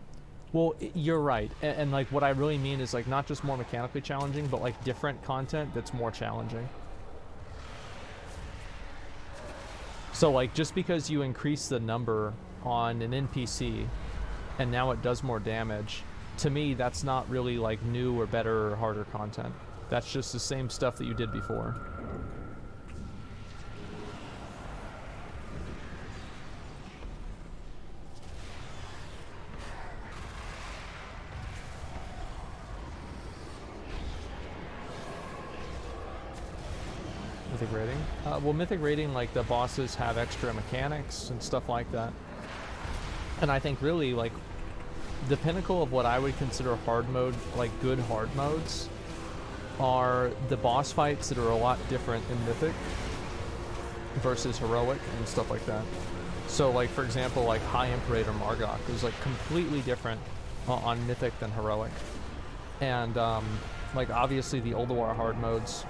Well, you're right, and like what I really mean is like not just more mechanically challenging, but like different content that's more challenging. So like just because you increase the number on an NPC and now it does more damage, to me that's not really like new or better or harder content. That's just the same stuff that you did before. Mythic rating? Well, Mythic rating, like the bosses have extra mechanics and stuff like that. And I think really like the pinnacle of what I would consider hard mode, like good hard modes, are the boss fights that are a lot different in Mythic versus Heroic and stuff like that. So like for example, like High Imperator Margok is like completely different on Mythic than Heroic. And like obviously the Ulduar hard modes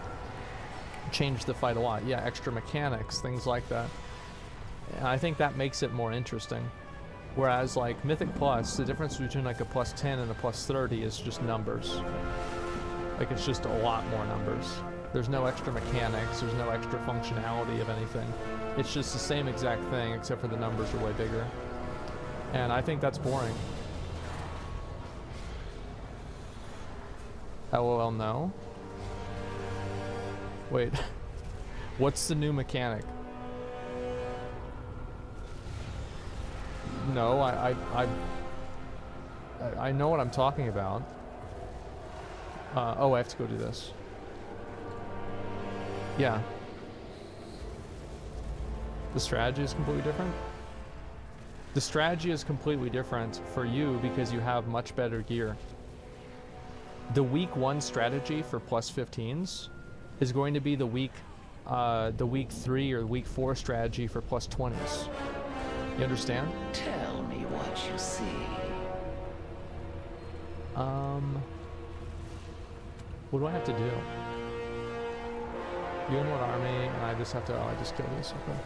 change the fight a lot. Yeah, extra mechanics, things like that. And I think that makes it more interesting. Whereas like Mythic Plus, the difference between like a plus 10 and a plus 30 is just numbers. Like, it's just a lot more numbers. There's no extra mechanics, there's no extra functionality of anything. It's just the same exact thing, except for the numbers are way bigger. And I think that's boring. LOL, no. Wait. What's the new mechanic? No, I know what I'm talking about. Oh, I have to go do this. Yeah. The strategy is completely different? The strategy is completely different for you because you have much better gear. The week 1 strategy for plus 15s is going to be the week 3 or week 4 strategy for plus 20s. You understand? Tell me what you see. What do I have to do? You in what army? And I just have to, oh, I just killed this, okay.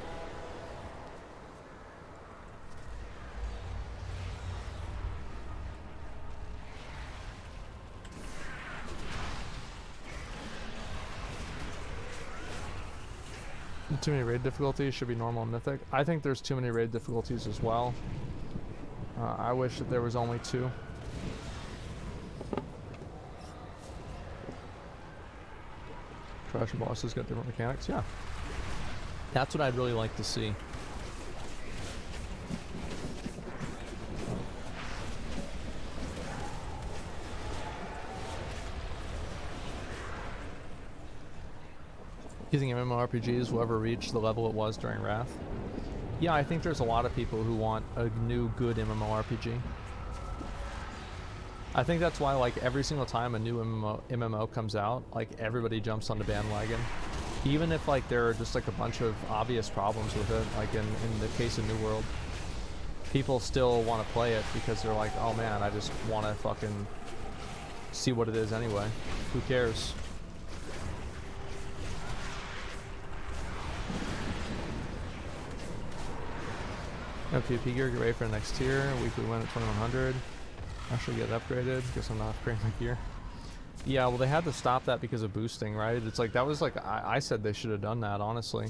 Too many raid difficulties, should be normal and mythic. I think there's too many raid difficulties as well. I wish that there was only 2. Trash bosses got different mechanics, yeah. That's what I'd really like to see. Do you think MMORPGs will ever reach the level it was during Wrath? Yeah, I think there's a lot of people who want a new good MMORPG. I think that's why, like, every single time a new MMO comes out, like, everybody jumps on the bandwagon. Even if, like, there are just, like, a bunch of obvious problems with it, like in the case of New World. People still want to play it because they're like, oh man, I just want to fucking see what it is anyway. Who cares? No PvP gear, get ready for the next tier. Weekly win at 2100. Actually get upgraded. Guess I'm not upgrading my gear. Yeah, well they had to stop that because of boosting, right? It's like, that was like, I said they should have done that, honestly.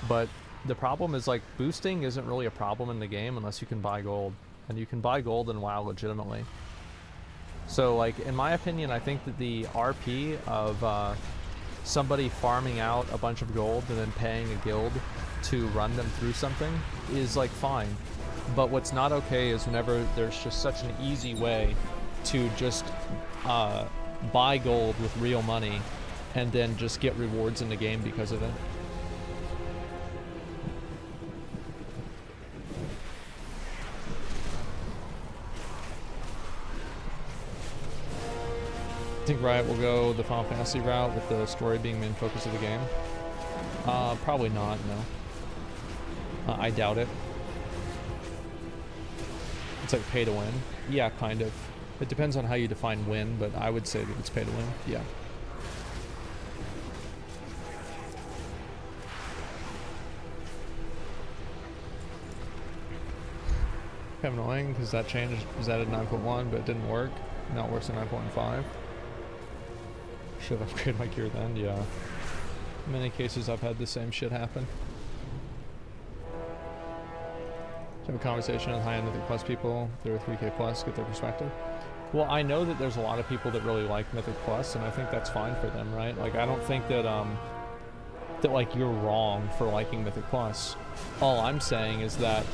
But the problem is, like, boosting isn't really a problem in the game unless you can buy gold. And you can buy gold in WoW legitimately. So, like, in my opinion, I think that the RP of somebody farming out a bunch of gold and then paying a guild to run them through something is, like, fine. But what's not okay is whenever there's just such an easy way to just buy gold with real money and then just get rewards in the game because of it. I think Riot will go the Final Fantasy route with the story being main focus of the game. Probably not, no. I doubt it. It's like pay to win. Yeah, kind of. It depends on how you define win, but I would say that it's pay to win. Yeah. Kind of annoying because that change was added 9.1, but it didn't work. Now it works in 9.5. Should have upgraded my gear then, yeah. In many cases I've had the same shit happen. Have a conversation with high-end Mythic Plus people, they're 3K plus, get their perspective. Well, I know that there's a lot of people that really like Mythic Plus, and I think that's fine for them, right? Like, I don't think that, that, like, you're wrong for liking Mythic Plus. All I'm saying is that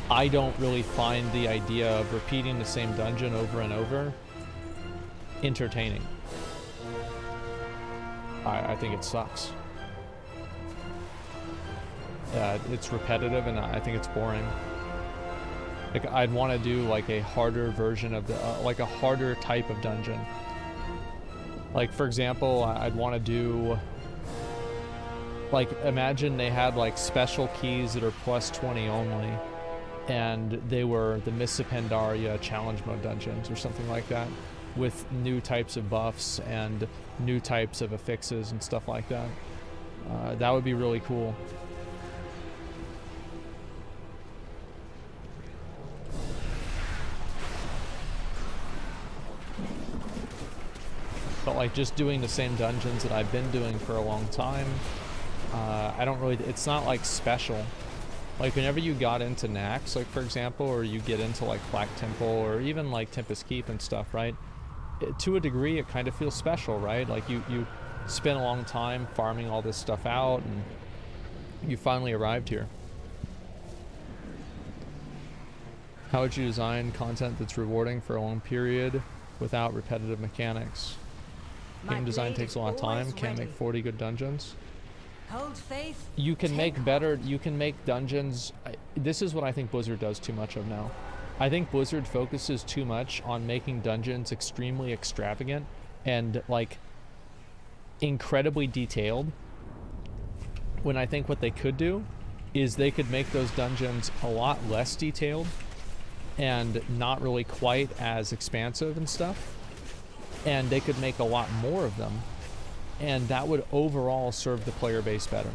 I don't really find the idea of repeating the same dungeon over and over entertaining. I think it sucks. It's repetitive and I think it's boring. Like, I'd want to do like a harder version of the, like a harder type of dungeon. Like, for example, I'd want to do, like, imagine they had like special keys that are plus 20 only, and they were the Mists of Pandaria challenge mode dungeons or something like that, with new types of buffs and new types of affixes and stuff like that. That would be really cool. like just doing the same dungeons that I've been doing for a long time. I don't really, it's not like special. Like whenever you got into Nax, like for example, or you get into like Black Temple or even like Tempest Keep and stuff, right? To a degree, it kind of feels special, right? Like you spent a long time farming all this stuff out and you finally arrived here. How would you design content that's rewarding for a long period without repetitive mechanics? Game design takes a lot of time. Can't make 40 good dungeons. Hold faith. You can make better, you can make dungeons. This is what I think Blizzard does too much of now. I think Blizzard focuses too much on making dungeons extremely extravagant and like incredibly detailed, when I think what they could do is they could make those dungeons a lot less detailed and not really quite as expansive and stuff, and they could make a lot more of them, and that would overall serve the player base better.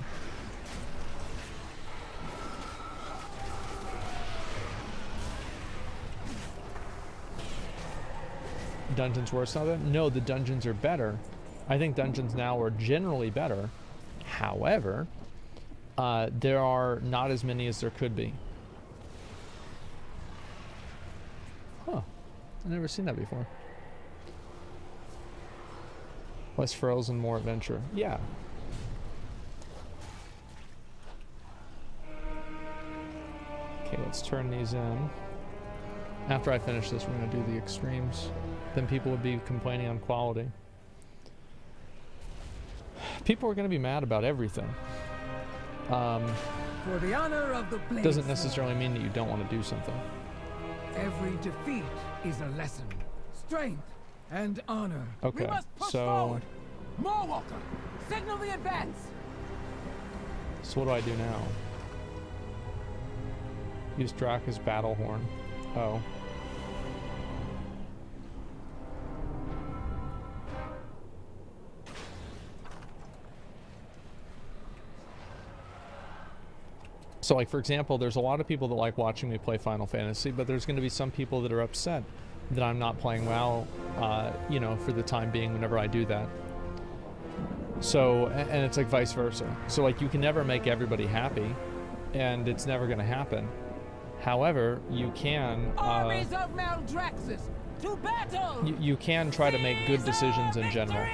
Dungeons worse now then? No, the dungeons are better. I think dungeons now are generally better. However, there are not as many as there could be. Huh. I've never seen that before. Less frills and more adventure. Yeah. Okay, let's turn these in. After I finish this, we're going to do the extremes. Then people would be complaining on quality. People are going to be mad about everything. For the honor of the blade Doesn't necessarily mean that you don't want to do something. Every defeat is a lesson. Strength and honor. Okay, We must push so forward. More Walker. Signal the advance. So what do I do now? Use Draka's battle horn. Oh. So like for example, there's a lot of people that like watching me play Final Fantasy, but there's going to be some people that are upset that I'm not playing WoW, you know, for the time being whenever I do that. So, and it's like vice versa. So like you can never make everybody happy, and it's never going to happen. However, you can Armies of Maldraxxus to battle. you can try to make good decisions in general.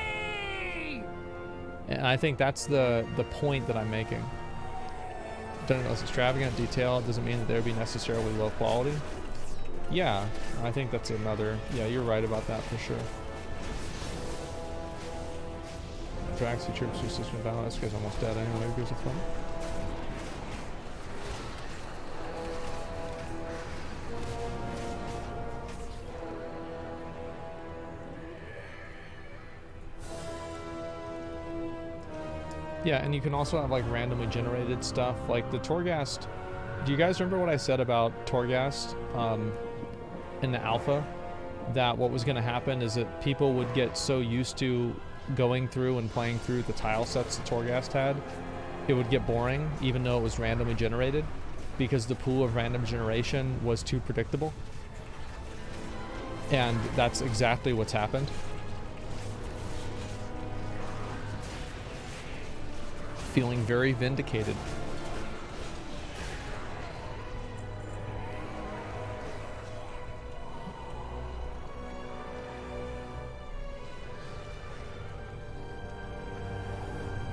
And I think that's the point that I'm making. Dungeon less extravagant, detailed doesn't mean that there would be necessarily low quality. Yeah, I think that's another. Yeah, you're right about that for sure. Drax, your troops, your system of battle. This guy's almost dead anyway. Who gives a fuck? Yeah, and you can also have like randomly generated stuff, like the Torghast. Do you guys remember what I said about Torghast in the alpha? That what was going to happen is that people would get so used to going through and playing through the tile sets that Torghast had, it would get boring, even though it was randomly generated, because the pool of random generation was too predictable. And that's exactly what's happened. Feeling very vindicated.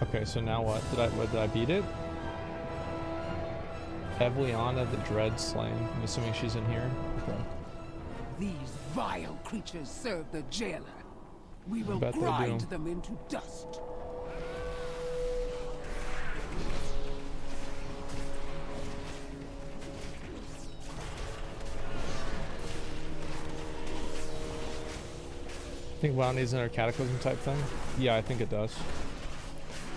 Okay, so now what? Did I beat it? Evliana the Dread Slain. I'm assuming she's in here. Okay. These vile creatures serve the jailer. We will bet they grind do. them into dust. I think WoW needs another Cataclysm type thing. Yeah, I think it does.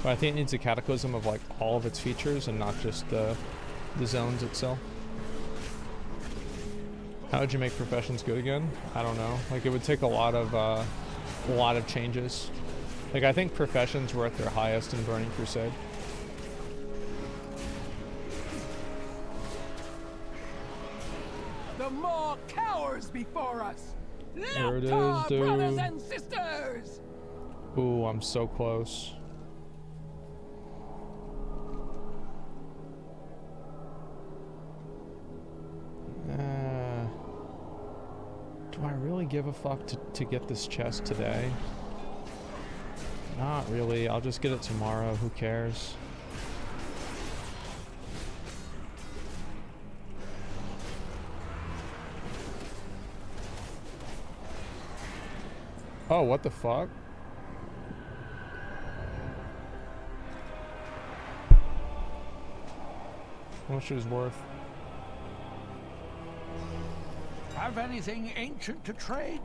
But I think it needs a Cataclysm of like all of its features and not just the zones itself. How would you make Professions good again? I don't know. Like it would take a lot of changes. Like I think Professions were at their highest in Burning Crusade. The more cowards before us. There it Laptar, is, dude. brothers and sisters. Ooh, I'm so close. Do I really give a fuck to get this chest today? Not really. I'll just get it tomorrow. Who cares? Oh, what the fuck? How much is worth? Have anything ancient to trade?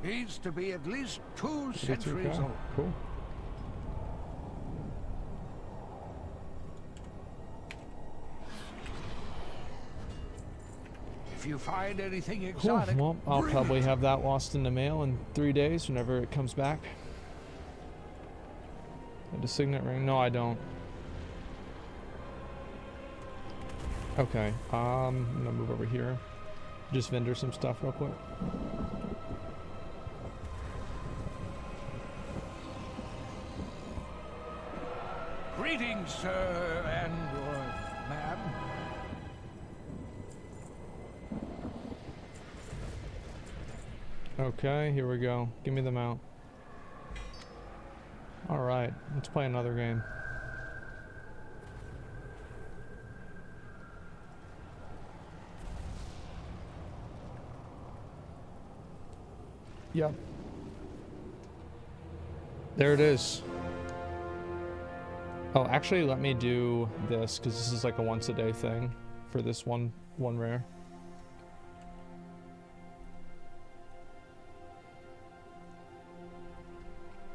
Needs to be at least 2 centuries old. Cool. If you find anything exotic, Well, I'll bring probably it. have that lost in the mail in 3 days whenever it comes back. The signet ring? No, I don't. Okay, I'm gonna move over here. Just vendor some stuff real quick. Greetings, sir, and or ma'am. Okay, here we go. Give me the mount. Alright, let's play another game. Yep. There it is. Oh, actually, let me do this, because this is like a once a day thing for this one rare.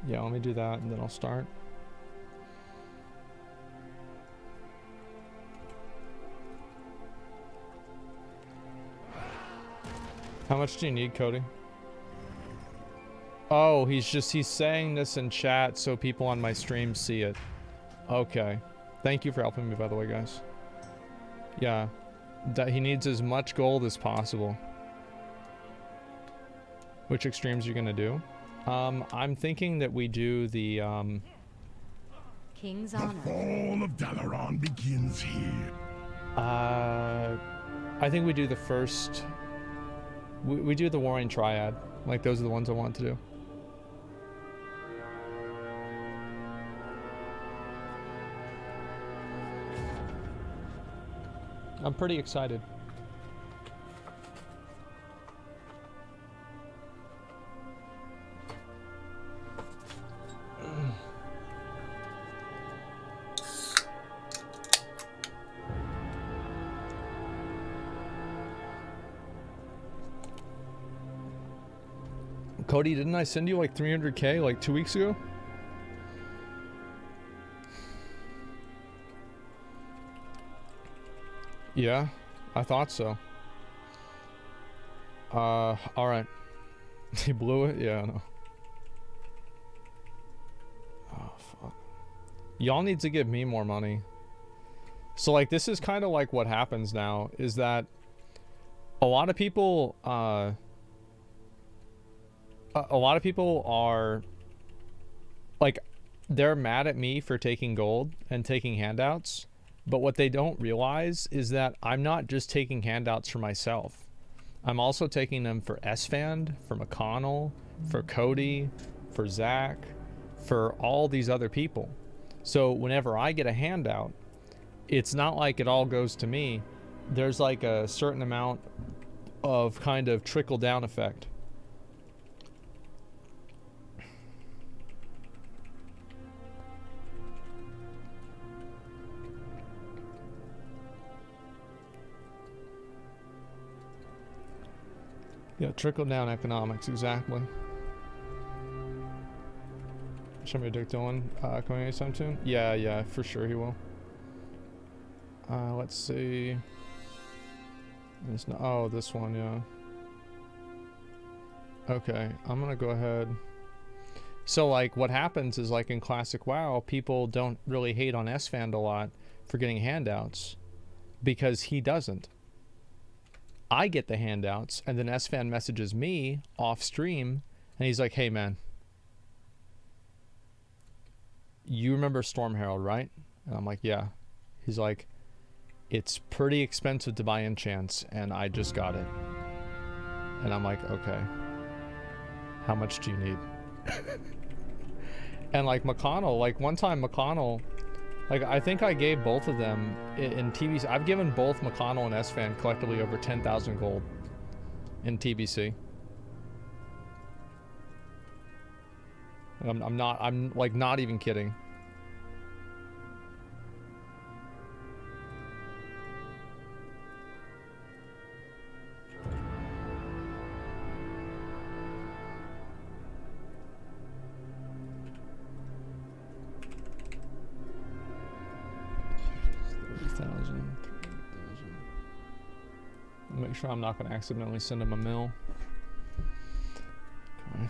Yeah, let me do that, and then I'll start. How much do you need, Cody? Oh, he's saying this in chat so people on my stream see it. Okay. Thank you for helping me, by the way, guys. Yeah. He needs as much gold as possible. Which extremes are you gonna do? I'm thinking that we do the, King's The honor. fall of Dalaran begins here. I think we do the first... We do the Warring Triad. Like, those are the ones I want to do. I'm pretty excited. Cody, didn't I send you like 300k like 2 weeks ago? Yeah, I thought so. Alright. He blew it? Yeah, I know. Oh, fuck. Y'all need to give me more money. So, like, this is kind of like what happens now, is that a lot of people, a lot of people are, like, they're mad at me for taking gold and taking handouts. But what they don't realize is that I'm not just taking handouts for myself. I'm also taking them for Esfand, for McConnell, for Cody, for Zach, for all these other people. So whenever I get a handout, it's not like it all goes to me. There's like a certain amount of kind of trickle down effect. Yeah, trickle down economics, exactly. Show me Dick Dylan coming anytime soon? Yeah, for sure he will. Let's see. There's no, oh, this one, yeah. Okay, I'm gonna go ahead. So, like, what happens is, like, in Classic WoW, people don't really hate on Esfand a lot for getting handouts because he doesn't. I get the handouts, and then Esfand messages me off stream, and he's like, hey, man, you remember Storm Herald, right? And I'm like, yeah. He's like, it's pretty expensive to buy enchants, and I just got it. And I'm like, okay. How much do you need? And like McConnell, like one time McConnell, like I think I gave both of them in TBC. I've given both McConnell and SFan collectively over 10,000 gold in TBC. And I'm like not even kidding. Make sure I'm not going to accidentally send him a mill. Okay.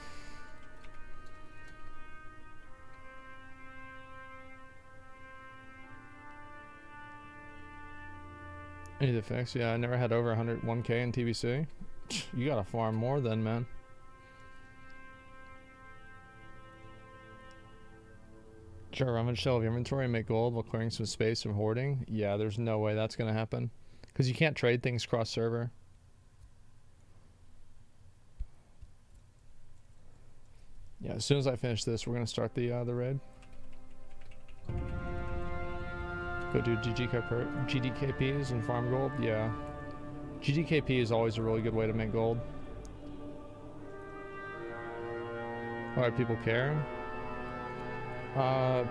Any of the fix? Yeah, I never had over 101k in TBC. You gotta farm more then, man. Sure, rummage sale of inventory and make gold while clearing some space from hoarding. Yeah, there's no way that's gonna happen. Because you can't trade things cross-server. Yeah, as soon as I finish this, we're gonna start the raid. Go do GDKPs and farm gold. Yeah, GDKP is always a really good way to make gold. Why do people care?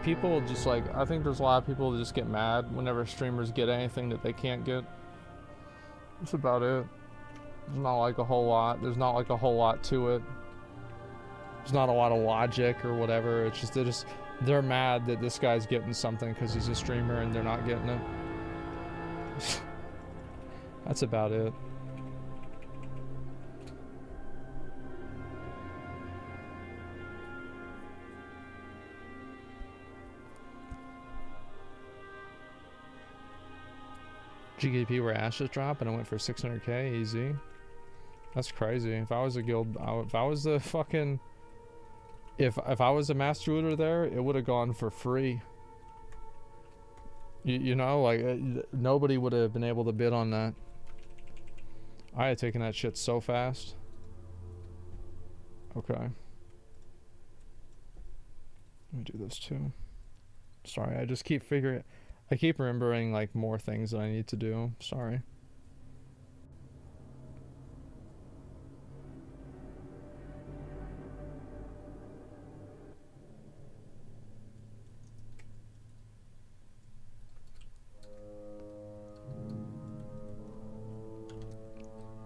People just like, I think there's a lot of people that just get mad whenever streamers get anything that they can't get. That's about it. There's not like a whole lot. There's not like a whole lot to it. There's not a lot of logic or whatever. It's just they're mad that this guy's getting something because he's a streamer and they're not getting it. That's about it. GKP where ashes drop and I went for 600k easy. That's crazy. If I was a guild, if I was the fucking, if I was a master looter there, it would have gone for free. You know, like nobody would have been able to bid on that. I had taken that shit so fast. Okay. Let me do this too. Sorry, I just keep figuring. I keep remembering like more things that I need to do. Sorry.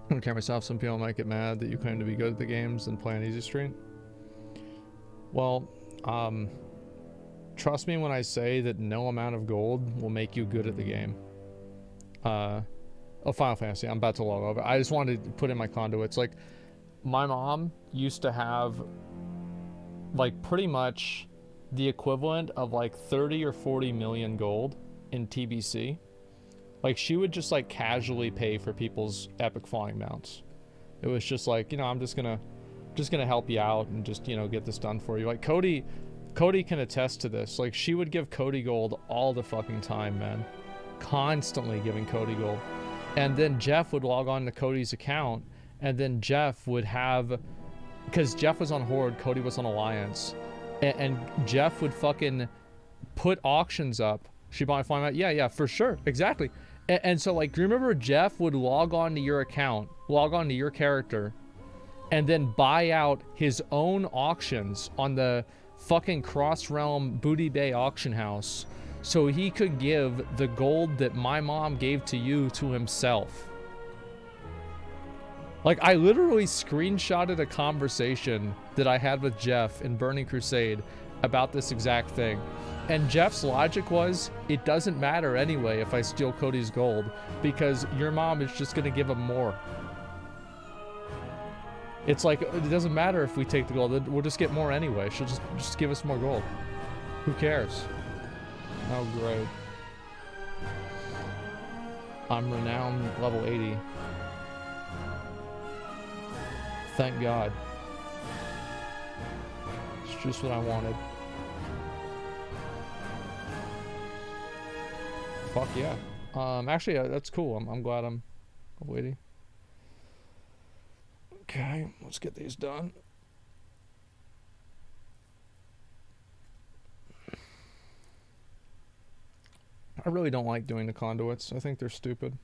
I don't care myself. Some people might get mad that you claim to be good at the games and play on easy stream. Well, trust me when I say that no amount of gold will make you good at the game. Oh, Final Fantasy, I'm about to log over. I just wanted to put in my conduits. Like, my mom used to have, like, pretty much the equivalent of, like, 30 or 40 million gold in TBC. Like, she would just, like, casually pay for people's epic flying mounts. It was just like, you know, I'm just gonna help you out and just, you know, get this done for you. Like, Cody can attest to this. Like, she would give Cody gold all the fucking time, man. Constantly giving Cody gold. And then Jeff would log on to Cody's account, and then Jeff would have, because Jeff was on Horde, Cody was on Alliance, and Jeff would fucking put auctions up. She bought flying out. Yeah, for sure. Exactly. And so, like, do you remember Jeff would log on to your account, log on to your character, and then buy out his own auctions on the fucking cross-realm Booty Bay auction house so he could give the gold that my mom gave to you to himself. Like, I literally screenshotted a conversation that I had with Jeff in Burning Crusade about this exact thing. And Jeff's logic was, it doesn't matter anyway if I steal Cody's gold because your mom is just gonna give him more. It's like, it doesn't matter if we take the gold, we'll just get more anyway. She'll just give us more gold. Who cares? Oh, great. I'm renowned level 80. Thank God. It's just what I wanted. Fuck yeah. Actually, that's cool. I'm glad I'm waiting. Okay, let's get these done. I really don't like doing the conduits. I think they're stupid.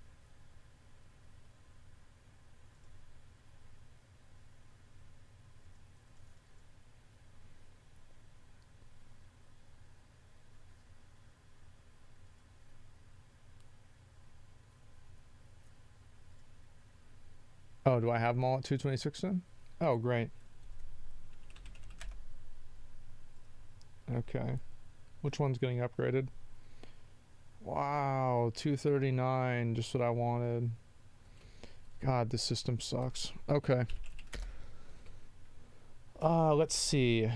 Oh, do I have them all at 226 then? Oh, great. Okay. Which one's getting upgraded? Wow, 239, just what I wanted. God, this system sucks. Okay. Let's see.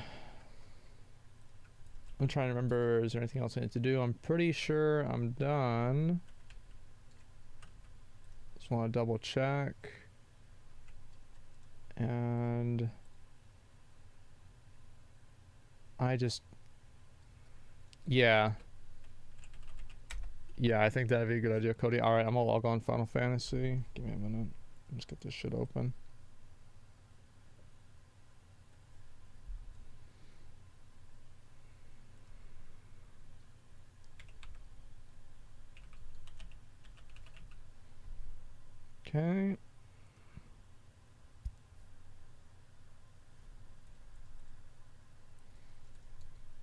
I'm trying to remember, is there anything else I need to do? I'm pretty sure I'm done. Just want to double check. And I just, yeah, I think that'd be a good idea, Cody. All right, I'm gonna log on Final Fantasy. Give me a minute. Let's get this shit open. Okay.